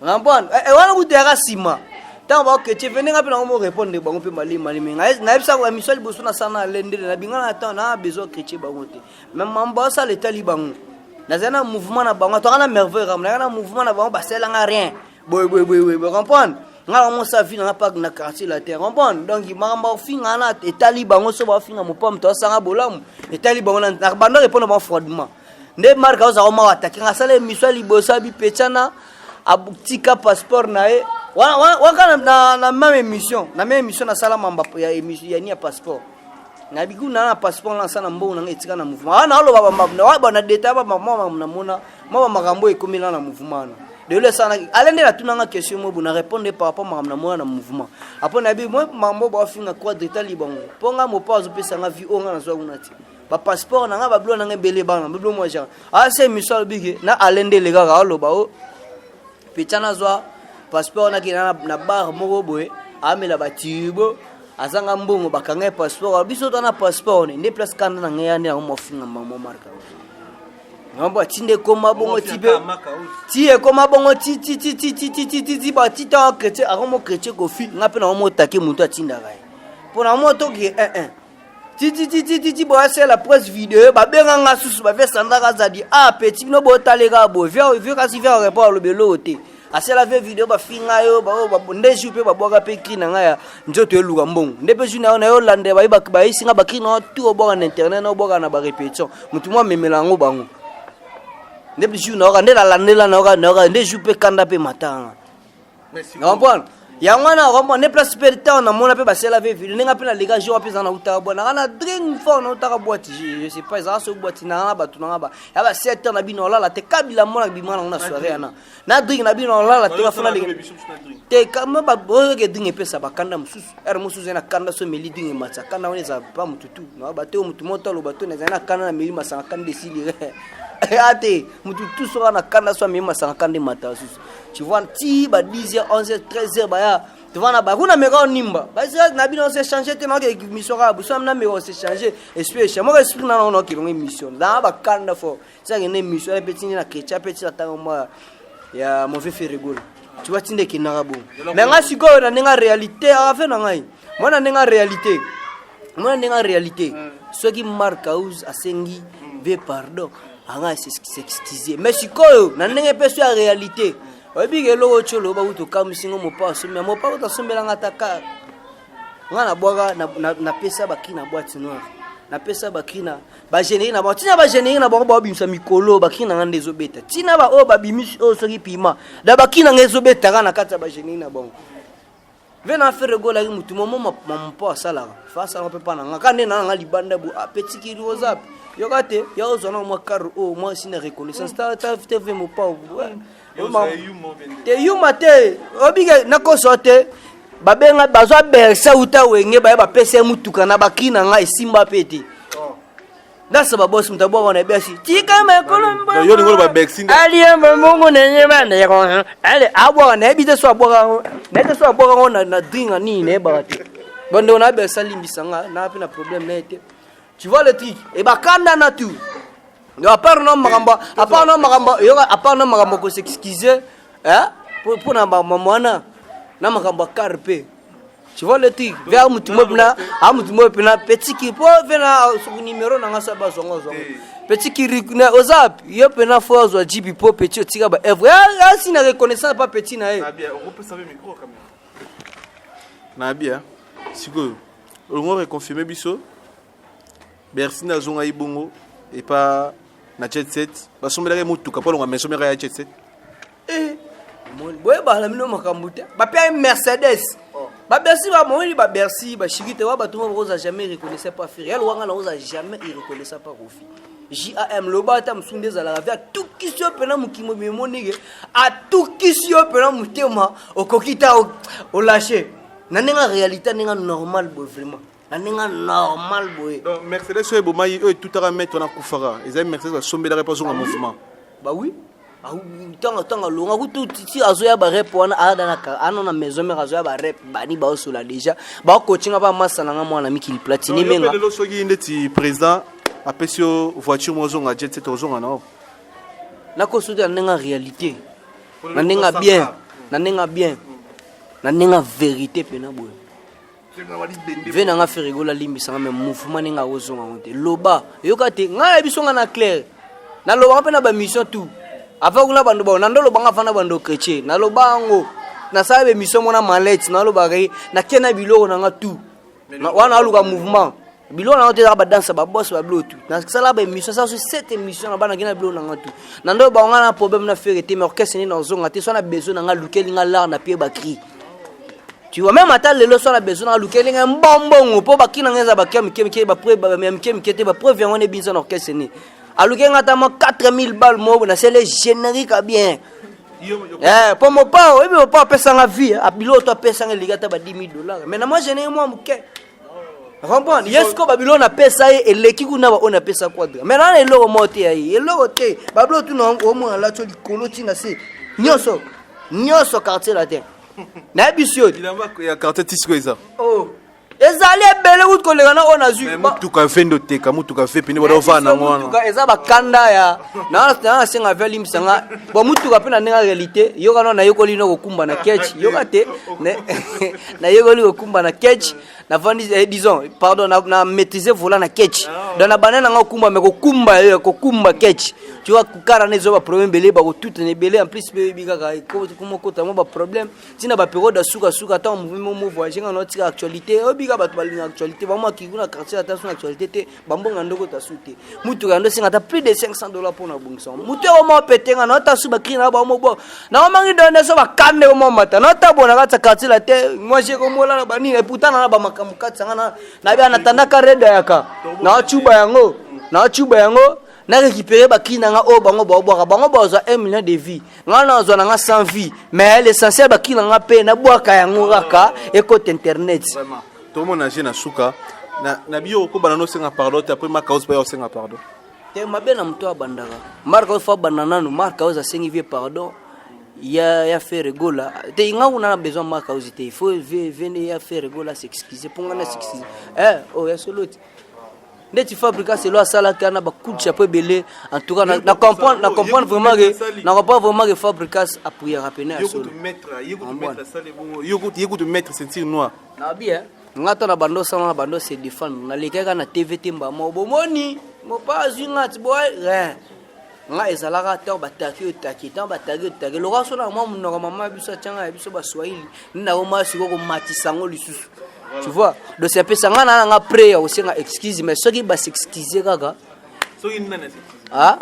ngambon wana kutera sima tant ba chrétien fe nga pe na mo répondre bango pe mali ngai na ebisa ko mission liboso na sana lendele na bingana tant na besoin chrétien bango te même mambo sa le taliban nazana mouvement na bango to kana merveille ramna kana mouvement na bango basela nga rien boy comprendre nga mo sa vie na pas na quartier la terre comprendre donc mamba finga na etali bango so ba finga mo pom to sanga bolamu etali bango na bando répondre ba froidement nde marka oza ko ma attaquer nga sala miswa libosa bi petana abutika passeport na e wa kana na même émission na sala mamba ya émission ya ni passeport na biguna na passeport na sana mbo na etika na mouvement na lo baba na deta ba mama na mona mama makambo ekomela na mouvement de le sana alende la tunanga question mo na répondre par rapport na mona na mouvement après na bi moi mambo ba finga quoi deta libongo ponga mo pause pesa nga vi onga na zo unati ba passeport na nga ba blo na ngembele ba na blo mo ja c'est misal bige na alende le ga lo ba o pichana zo passeport na kina na bar mo boye amela ba tibo azanga mbongo bakanga passeport biso to na passeport ne place kanda na ngaya ne mo funga mama marka ngomba tinde koma bongo tibe tie koma bongo ti ba tita chrétien akomo chrétien ko fi ngape na mo take mutu atinda kai pona mo to ki ti bo ase la presse vidéo ba benga nga susu ba vesanda ka zadi petit no bo talega bo vio kasi via report le belote ase la vidéo ba finga yo ba ndeju pe ba boga pe kri na nga ya nzoto eluka mbongo ndepe juna na yo lande ba isinga ba kri na tu oboga na internet na oboga na ba répétition mutu mo memela ngo bango ndepe juna ka ndela landela na ndeju pe kanda pe matanga ngombo yangwana rombo ne place perta na mona pe ba sela vidéo ninga pe na lega jour pe na utaka bona na drink fort na utaka boîte je sais pas ça so boîte na ba tu na ba ya ba 7 ans na bino la te kabila mona bimana na soirée na drink na bino la te ba fona te kama ba boge drink pe sa ba kanda mususu mususu na kanda so meli drink matsa kanda woni za pa mututu na ba te mutu moto lo bato na za kanda na meli masanga kanda desili ate mututu so na kanda so meli masanga kanda mata susu tu vois ti ba 10h 11h 13h ba ya tu vois na ba kuna mega nimba ba ça na bino se changer te na ke mission ka bu so na mega se changer esprit mo esprit na no ki longa mission da ba kanda fo ça que ne mission e petit na kecha petit la tango mo ya mauvais fait rigolo tu vois tinde ki na rabo mais nga siko na nga réalité a fait na ngai mo na nga réalité ce qui marque cause asengi ve pardon anga s'excuser mais siko na nga peso ya réalité obige logo cholo ba uto kamsingo mopa somia mopa uta sombela ngataka ngana bwaga na pesa bakina boîte noire na pesa bakina ba générer na ba tina ba générer na ba bimisa mikolo bakina ngande zobeta tina ba o ba bimisi o soki pima da bakina ngezobeta kana kata ba générer na bongo vena faire gola ki mutu momo mopa sala fa sala pe pana ngakande na nga libanda bu petit kiri whatsapp yokate yo zona mo kar o mo sina reconnaissance ta fait mo pa te yuma te obige nakosote babenga bazwa bersa uta wenge ba pese mutuka na bakina nga esimba pete ndasa ba boss mtabwa na besi tika me kolomba yo ngolo ba bexinga aliye mungu nenye bana yako ale abwa na ebite so abwa na dringa ni ne bakati bondo na bersa limbisanga na pe na problème na ete tu vois le truc e bakanda na tout à part non magambo ko s'excuser pour na mamana na magambo carpe tu vois le truc vers mutumo pina petit qui po vena son numéro na ngasa ba zongo petit qui na ozap yo pena fo zo jibi po petit tika ba evre si na reconnaissance pas petit na e na bien on peut savoir micro quand même na bien siko on va confirmer biso merci na zonga ibongo et pas na jet set basombela mutuka polo ngame somera ya jet set boye ba la mino makambuta ba pe Mercedes ba Bercy ba moni ba Bercy ba shikite wa ba tout monde rosa jamais reconnaissait pas faire elle wanga na rosa jamais il reconnaissait pas Kofi JAM lo ba ta msunde za la avec tout qui se pena mukimo memonige a tout qui se pena mutema okokita o lâcher na ninga réalité ninga normal bo vraiment aninga normal boy donc Mercedes so ebomayi eux tout à mettre na kufara ils aiment Mercedes sombela réponse au mouvement bah oui tanga longa kutu ti azoya ba rep wana ada na ana na maison mais azoya ba rep bani ba osola déjà ba coachinga ba masana nga mwana mikili platine menga le soki ndeti président apesio voiture mozonga jet set ozonga na na ko soki aninga réalité na ninga bien na ninga vérité pena boy vena nga fe rigola limbisanga me mouvement ninga ozonga onte loba yokate nga ebisonga na clair na loba pe na ba mission tout avant kuna bando ba na ndolo banga fana bando chrétien na lobango na sabe mission mona malette na loba kai na kena biloko na nga tout na wana aluka mouvement biloko na te ba danse ba boss ba blotu na sala ba mission ça c'est cette émission na bana kena biloko na nga tout na ndolo ba nga na problème na faire te mais orchestre ni na zonga te so na besoin na nga lukeli nga lar na pied ba cri. Tu vois même attendre le soir la besoin de lukeling un bonbon pour bakina ngeza bakem kemike ba preuve ba même kemike ba preuve on est bien son orchestre ni alukenga atama 4000 balles mo na c'est le générique bien pour mon pas oui mon pas pesa nga vie a pilote pesa nga ligata ba $10,000 mais na moi générique moi muke comprendre yes ko babylone na pesa e leki kuna ba on a pesa quadra mais na eloko mote ai eloko te bablo tu no o mo la to likolo tinga se nyoso quartier la terre na bisio il a carte tisco ça oh ezali ebele kuti koleka na ona zwi mutuka vendo teka mutuka ve pene bada ovana ngwana mutuka eza bakanda ya na senga veli misanga bo mutuka pe na nenga realite yoka no na yokoli no kokumba na ketch yoka te na yokoli kokumba na ketch na vandi disons pardon na maîtriser volant na ketch dans na banana nga kokumba me kokumba ketch tu vois kukara nezo ba problème belé ba tout ne belé en plus be bikaka ko kota mo ba problème tina ba période suka tant mo voyager nga no tika actualité obika ba balinga actualité ba mo kiguna quartier attention actualité te bambonga ndoko ta sute mutu ka ndo singa ta plus de $500 pour na bungisa mutu o mo petenga no ta suba krina ba mo bo na mangi donné so ba kande mo mata no ta bona ka quartier la te moi j'ai comme la ba ni et pourtant na ba makamukatsa nga na bia na tandaka reda yaka na chuba yango na récupérer bakina nga o bango bazwa 1 million de vie nga na zwa nga 100 vie mais l'essentiel bakina nga pe na bwaka yango raka et côté internet vraiment tout le monde a na suka na bio ko banano senga pardon après ma cause pa senga pardon te mabe na mto abandaka marka fa banana no marka oza sengi vie pardon ya fait rigola te nga una besoin marka ozite il faut venir ya faire rigola s'excuser pour nga s'excuser ya soloti ndeti fabrica c'est là ça là kana ba coup de chapeau belé en tout cas na comprendre vraiment que fabrica appuyer rappeler à solo yoko de mettre ceinture noire na bien ngata na bando sama bando se défendre na lekeka na TVT mba mo bomoni mo pas zinga boy nga ezalaka ta bataki lo raso na mo mnoka mama biso tanga biso ba swahili na o ma siko ko matisango lisusu. Tu vois, donc c'est un peu ça. On a après aussi une excuse, mais ceux qui va s'excuser kaka. Ceux qui n'ont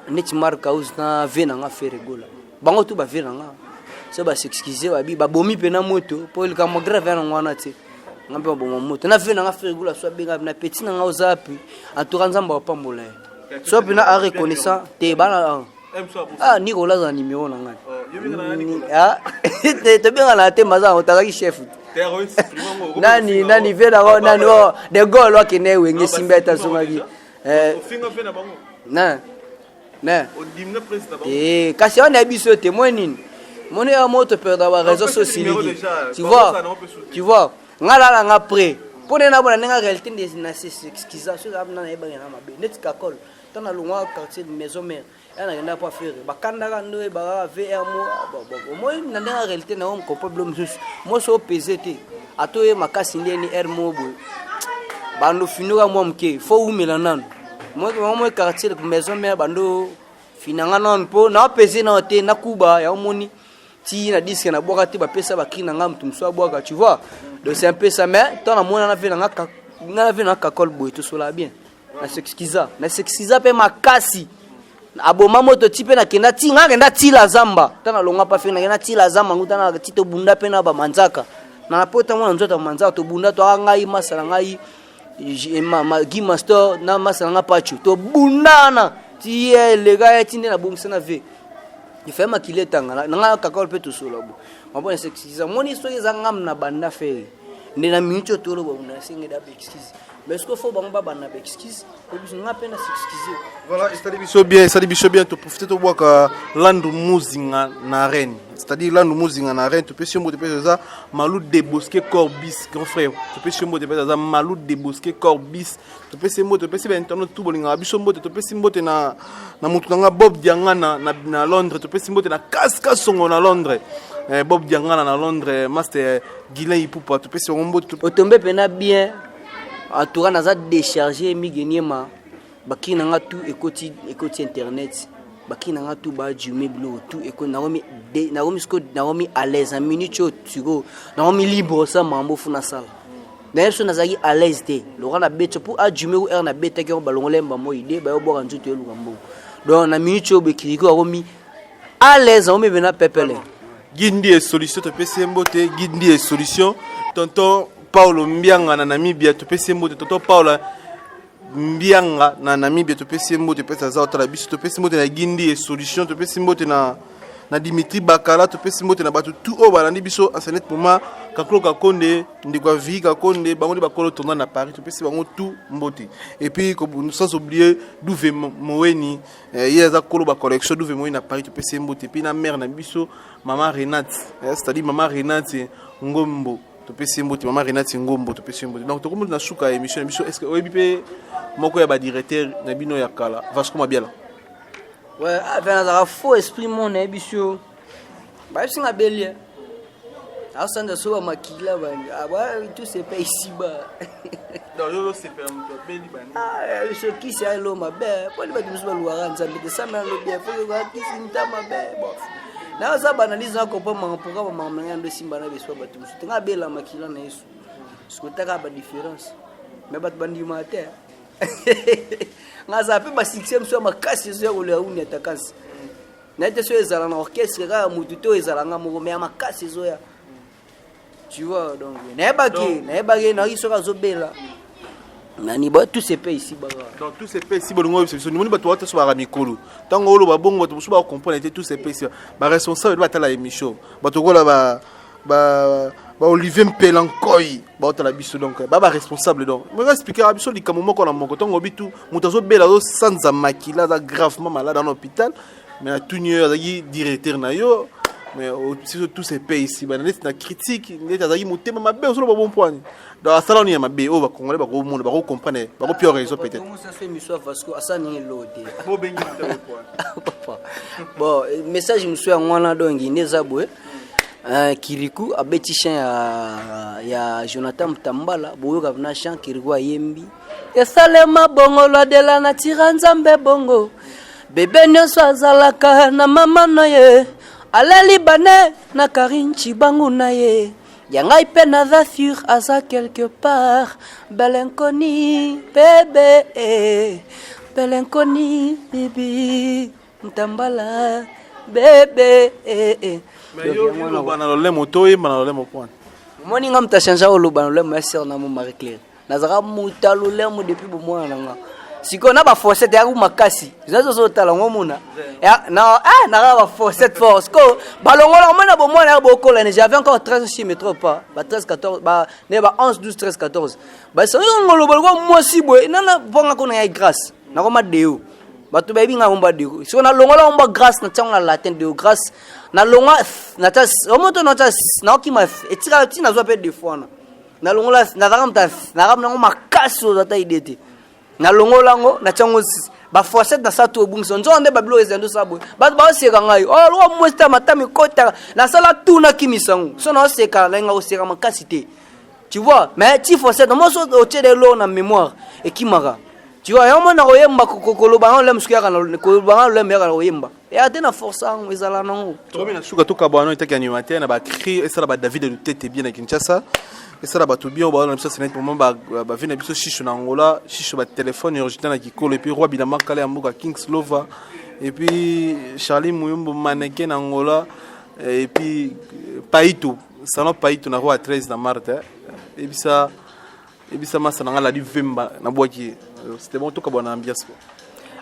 net marque aus na vena nga faire rigola. Bango tu ba vena nga. So ba s'excuser ba bomi pena moto pour le camo grave na ngwana te. Ngampe bomo moto. Na vena nga faire rigola so benga na petit na nga ozapi. En tout cas nzamba pa mbola. So pena a reconnaissant te bana. Nicolas a numéro na nga. Te benga na te maza otaki chef. Nani vena nani de gol wa kene wenge simbeta zongaki kasi on a biso témoin nini moni ya moto perdre ba réseaux sociaux tu vois ngala nga après pour na bona nga réalité na excusation na na eba na mabe net kakol tana lungwa quartier maison mère ana ngenda pas faire bakanda ka ndo ba VR mo na na réalité na on problème juste moi so PZT atoye makasi ndeni mo bo bando finuka mo mke fo umela nano mo quartier maison mère bando finanga non po na pese na te na kuba ya omoni ti na disque na boka te ba pesa ba kina ngam tumso boka tu vois donc c'est un peu ça mais tant na mona na vena nga kakol boy to sola bien na sexiza pe makasi aboma moto tipe na kenda tinga kenda tila zamba tana longa pa fe na kenda tila zamba ngutana na tito bunda pe na ba manzaka na pota mwana nzota manzaka to bunda to ngai masala ngai gi master na masala nga pachu to bundana tie lega etinde na bongisa na ve ifema kiletanga na kakol pe to solo bo mabona sexiza moni so ngam na banda fe ndena mincho to lo bo na singe da excuse mais est-ce qu'il faut bamba bana excuse ou bien on appelle s'excuser voilà c'est biso bien to profiter to boka landu muzinga na reine c'est-à-dire landu muzinga na reine to pesi mbo to pesi za malou de bosquet corbis grand frère to pesi mbo to pesi za malou de bosquet corbis to pesi mbo to pesi ba internet tout bolinga biso mbo to pesi mbo na mutu nga Bob Dianga na Londres to pesi mbo na kaska songo na Londres Bob Dianga na Londres master Guilain Ipupa to pesi mbo to otombe pena bien en tout cas naza décharger migeniema bakina nga tout ekoti internet bakina nga tout ba jume bleu tout ekoti naomi à l'aise en minute tugo naomi libre ça mambo funa sala d'ailleurs so nazaki à l'aise te lora na beto pour a jume ou na beta ke balongolemba mo ide ba yo boka nzuto elu ngambo donc na minute obekiriko akomi à l'aise on me bena pepele Gindi et solution to pesi mbote Gindi et solution tonton Paulo Mbianga na Namibia to pesi mbote toto Paula Mbianga na Namibia to pesi mbote pesa za otala biso to pesi mbote na Gindi et solution to pesi mbote na Dimitri Bakala to pesi mbote na batu tout o balandi biso enseignet pour moi kaklo kakonde ndikwa vi kakonde bango ba kolo tourna na Paris to pesi bango tout mbote et puis comme sans oublier Douve Moeni yeza kolo ba collection Douve Moeni na Paris to pesi mbote puis na mère na biso maman Renate c'est-à-dire maman Renate Ngombo topesi mbote mama Renate Ngombo topesi mbote donc tokomo na suka émission est-ce que oyebi pe moko ya ba directeur na bino ya kala Vasco Mabiala ouais avec un faux esprit mon émission ba singa belia asanda so makila bani aba tout c'est pas ici bas non yo c'est pas mon beli bani ce qui c'est lo mabe pour les battre sur loira nzambe de ça mais le bien faut que qui sinta mabe bon na ça banalise ko pa manga pourquoi mama ngando simba na beso battu musu tinga bela makila na yesu sikutaka ba différence mais bat bandi mate ngaza pe ba 6e so makasi zo ko le uni atakasi na ite so ezala na orchestre ka mutu to ezala nga mo me makasi zo ya tu vois donc nebaki na iso ka zo bela nani ba tout ces pays ici ba donc tous ces pays ici bolongo biso ni moni ba to wata so ba mikolo tango olo ba bongo to so ba comprendre tous ces pays ba responsable ba tala émission ba to kola ba Olivier Mpelankoy ba tala biso donc ba responsable donc me expliquer biso likamo moko na moko tango bitu mutazo bela zo sanza makila da gravement malade dans l'hôpital mais à tout nier azaki directeur na yo mais aussi tous ces pays ici ba na critique net azaki motema mabe so ba bon point dans ça on y a mabe o ba congolais ba ko monde ba ko comprendre ba ko pire raison peut-être comment ça fait monsieur Vasco asani lode bo bengi papa bon message monsieur ngwana dongi nezabwe Kirikou abeti chien ya Jonathan Mtambala boyoka na chien Kirikou ayembi esalema bongo lo de la natira nzambe bongo bebe nyonso azalaka na mama na ye alali bane na karinchi bangu na ye yangai pe na sur asa quelque part belenkoni bebe belenkoni bibi Mtambala bebe mais yo lo bana le moto e bana le mo point moni ngam ta changer o lo bana le mo sœur na mo Marie Claire nazaka muta lo le mo depuis bo mwana nga siko na ba force te aku makasi zazo zo tala ngomuna na na ba force force ko balongola mona bo mwana bo kola ne j'avais encore 13 chez métro pas ba 13 14 ba ne ba 11 12 13 14 ba so ngolo bo mo sibwe nana bonga ko na ya grâce na ko ma deo batu baby nga omba deo so na longola omba grâce na tanga latin deo grâce na longa na tas omoto na tas na okima etira tina zo pe de fois na longola na ramta na ramna ngoma kaso za ta idete na longola ngo na chango ba force na sato obungso nzonde bablo ezendo sabo ba ba oseka ngai oh lo mwesta matami kota na sala tuna kimisango so na oseka la nga oseka makasite tu vois mais ti force no mo so o tede lo na mémoire et kimara tu vois yoma na oyemba kokolo ba le msukia kana ko ba le mera oyemba et atena force ang ezala nango to mina suka to kabano itaki animateur na ba cri et ça ba David de tete bien na Kinshasa et ça ba to bien ba na biso c'est moment ba vina biso shisho na Angola shisho ba téléphone original na kikolo et puis roi bilama kala ya mboka Kings Lova et puis Charlie Muyumbo mannequin na Angola et puis Paito salon Paito na roi 13 na Marthe et puis ça masa na ngala di vemba na boaki c'était bon to kabana ambiance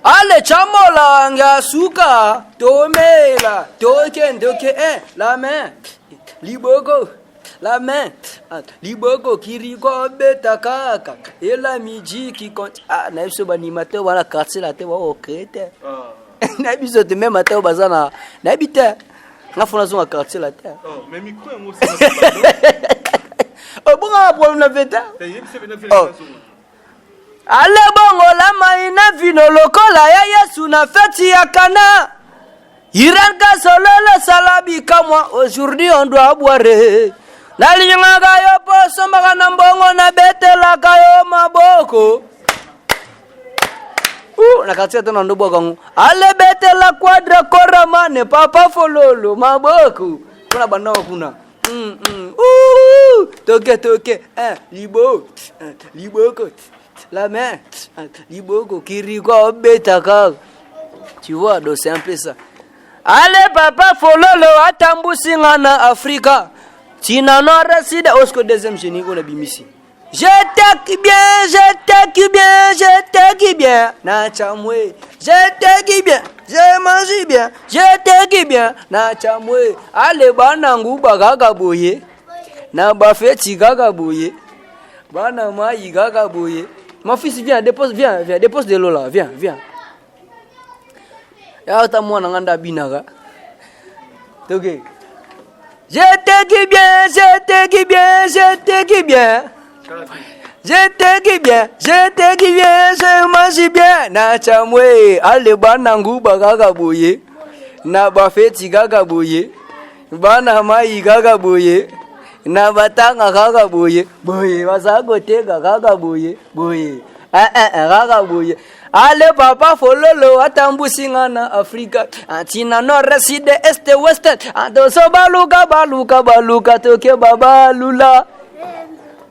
ale chamola nga suka tomela toke la main liboko la main liboko kiriko beta kaka et la midi qui compte na biso ba animateur wala quartier la te wa okrete na biso te même matin bazana na bita nga fona zo quartier la te mais micro ngo bonga problème na veta ale bongo la maina vino lokola ya Yesu na feti ya Kana Iranka sololo salabi kamwa aujourd'hui on doit boire la linyanga yo poso mbaka mbongo na betela kayo maboko na katia tena ndo boka ale betela quadra koramane papa fololo maboko kuna banao kuna toke liboko la main liboko kiriko betaka tu vois donc c'est un peu ça allez papa fololo atambusinga na Afrika tina no resida osko deuxième génie ko na bimisi je t'aime bien na chamwe je t'aime bien je mange bien je t'aime bien na chamwe allez bana nguba gaga boye na bafeti gaga boye bana mai gaga boye. Mon fils, viens, dépose de l'eau là, viens. Ya ta mwana nganda binaga. Ok. Je te dis bien, je te dis bien, je te dis bien. Je te dis bien, je te dis bien, je mange bien. Na chamwe, ale banangu bagaga boye. Na bafeti gaga boye. Bana mai gaga boye. Na batanga gaga boye. Boye, wasagotega gaga boye. Boye. Gaga boye. Ale papa fololo atambusinga na Afrika. Antina nord sud est ouest. Doso baluka baluka baluka toke babalula.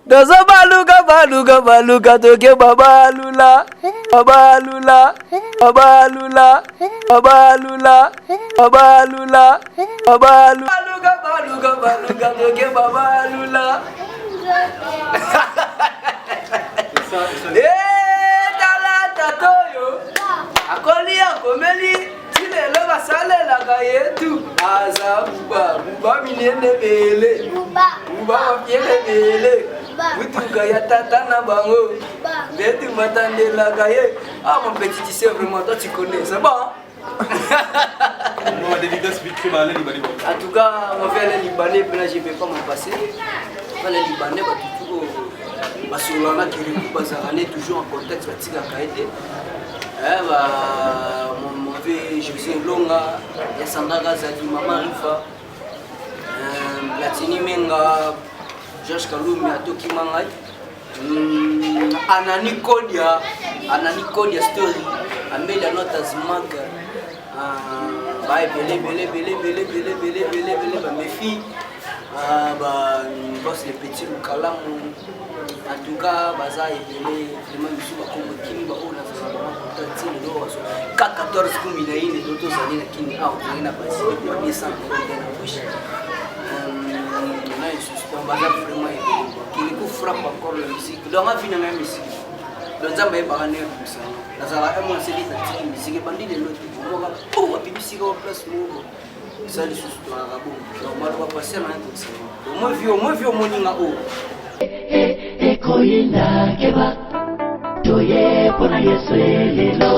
Doso baluka baluka baluka toke babalula. Babalula. Babalula. Babalula. Babalula. Babalula. Baluka baluka baluka toke babalula. Toyo akoli akomeli tilelo basalelaka yetu aza buba minene bele buba wapiele bele mutuka ya tata na bango betu matandelaka ye. Ah mon petit, tu sais vraiment, toi tu connais, c'est bon. En tout cas, on fait les Libanais, mais là je ne vais pas m'en passer. Les Libanais, toujours basolana kiriku bazarane toujours en contexte batika kaete mon mauvais José Longa ya Sandra Zadi Mama Rifa Platini Menga Georges Kalumi Atoki Mangai Anani Kodia story Amelia Notas Mag bele mes filles boss les petits Lukalamu. En tout cas, baza ebele vraiment biso bakombo kini ba ona za ba tantine do so 14 kumi na ine doto zali na kini au na basi ba 100 na push na suspend baza vraiment ebele kini ko frappe encore la musique donc on finit la musique donc ça ba ba ne pusa na za ba mo se dit tantine musique bandi de l'autre mo ba pour ba musique au place mo ça les suspend à bon donc moi va passer na tout ça moi vieux moninga o Ekoyinda keba toye pona yeso elelo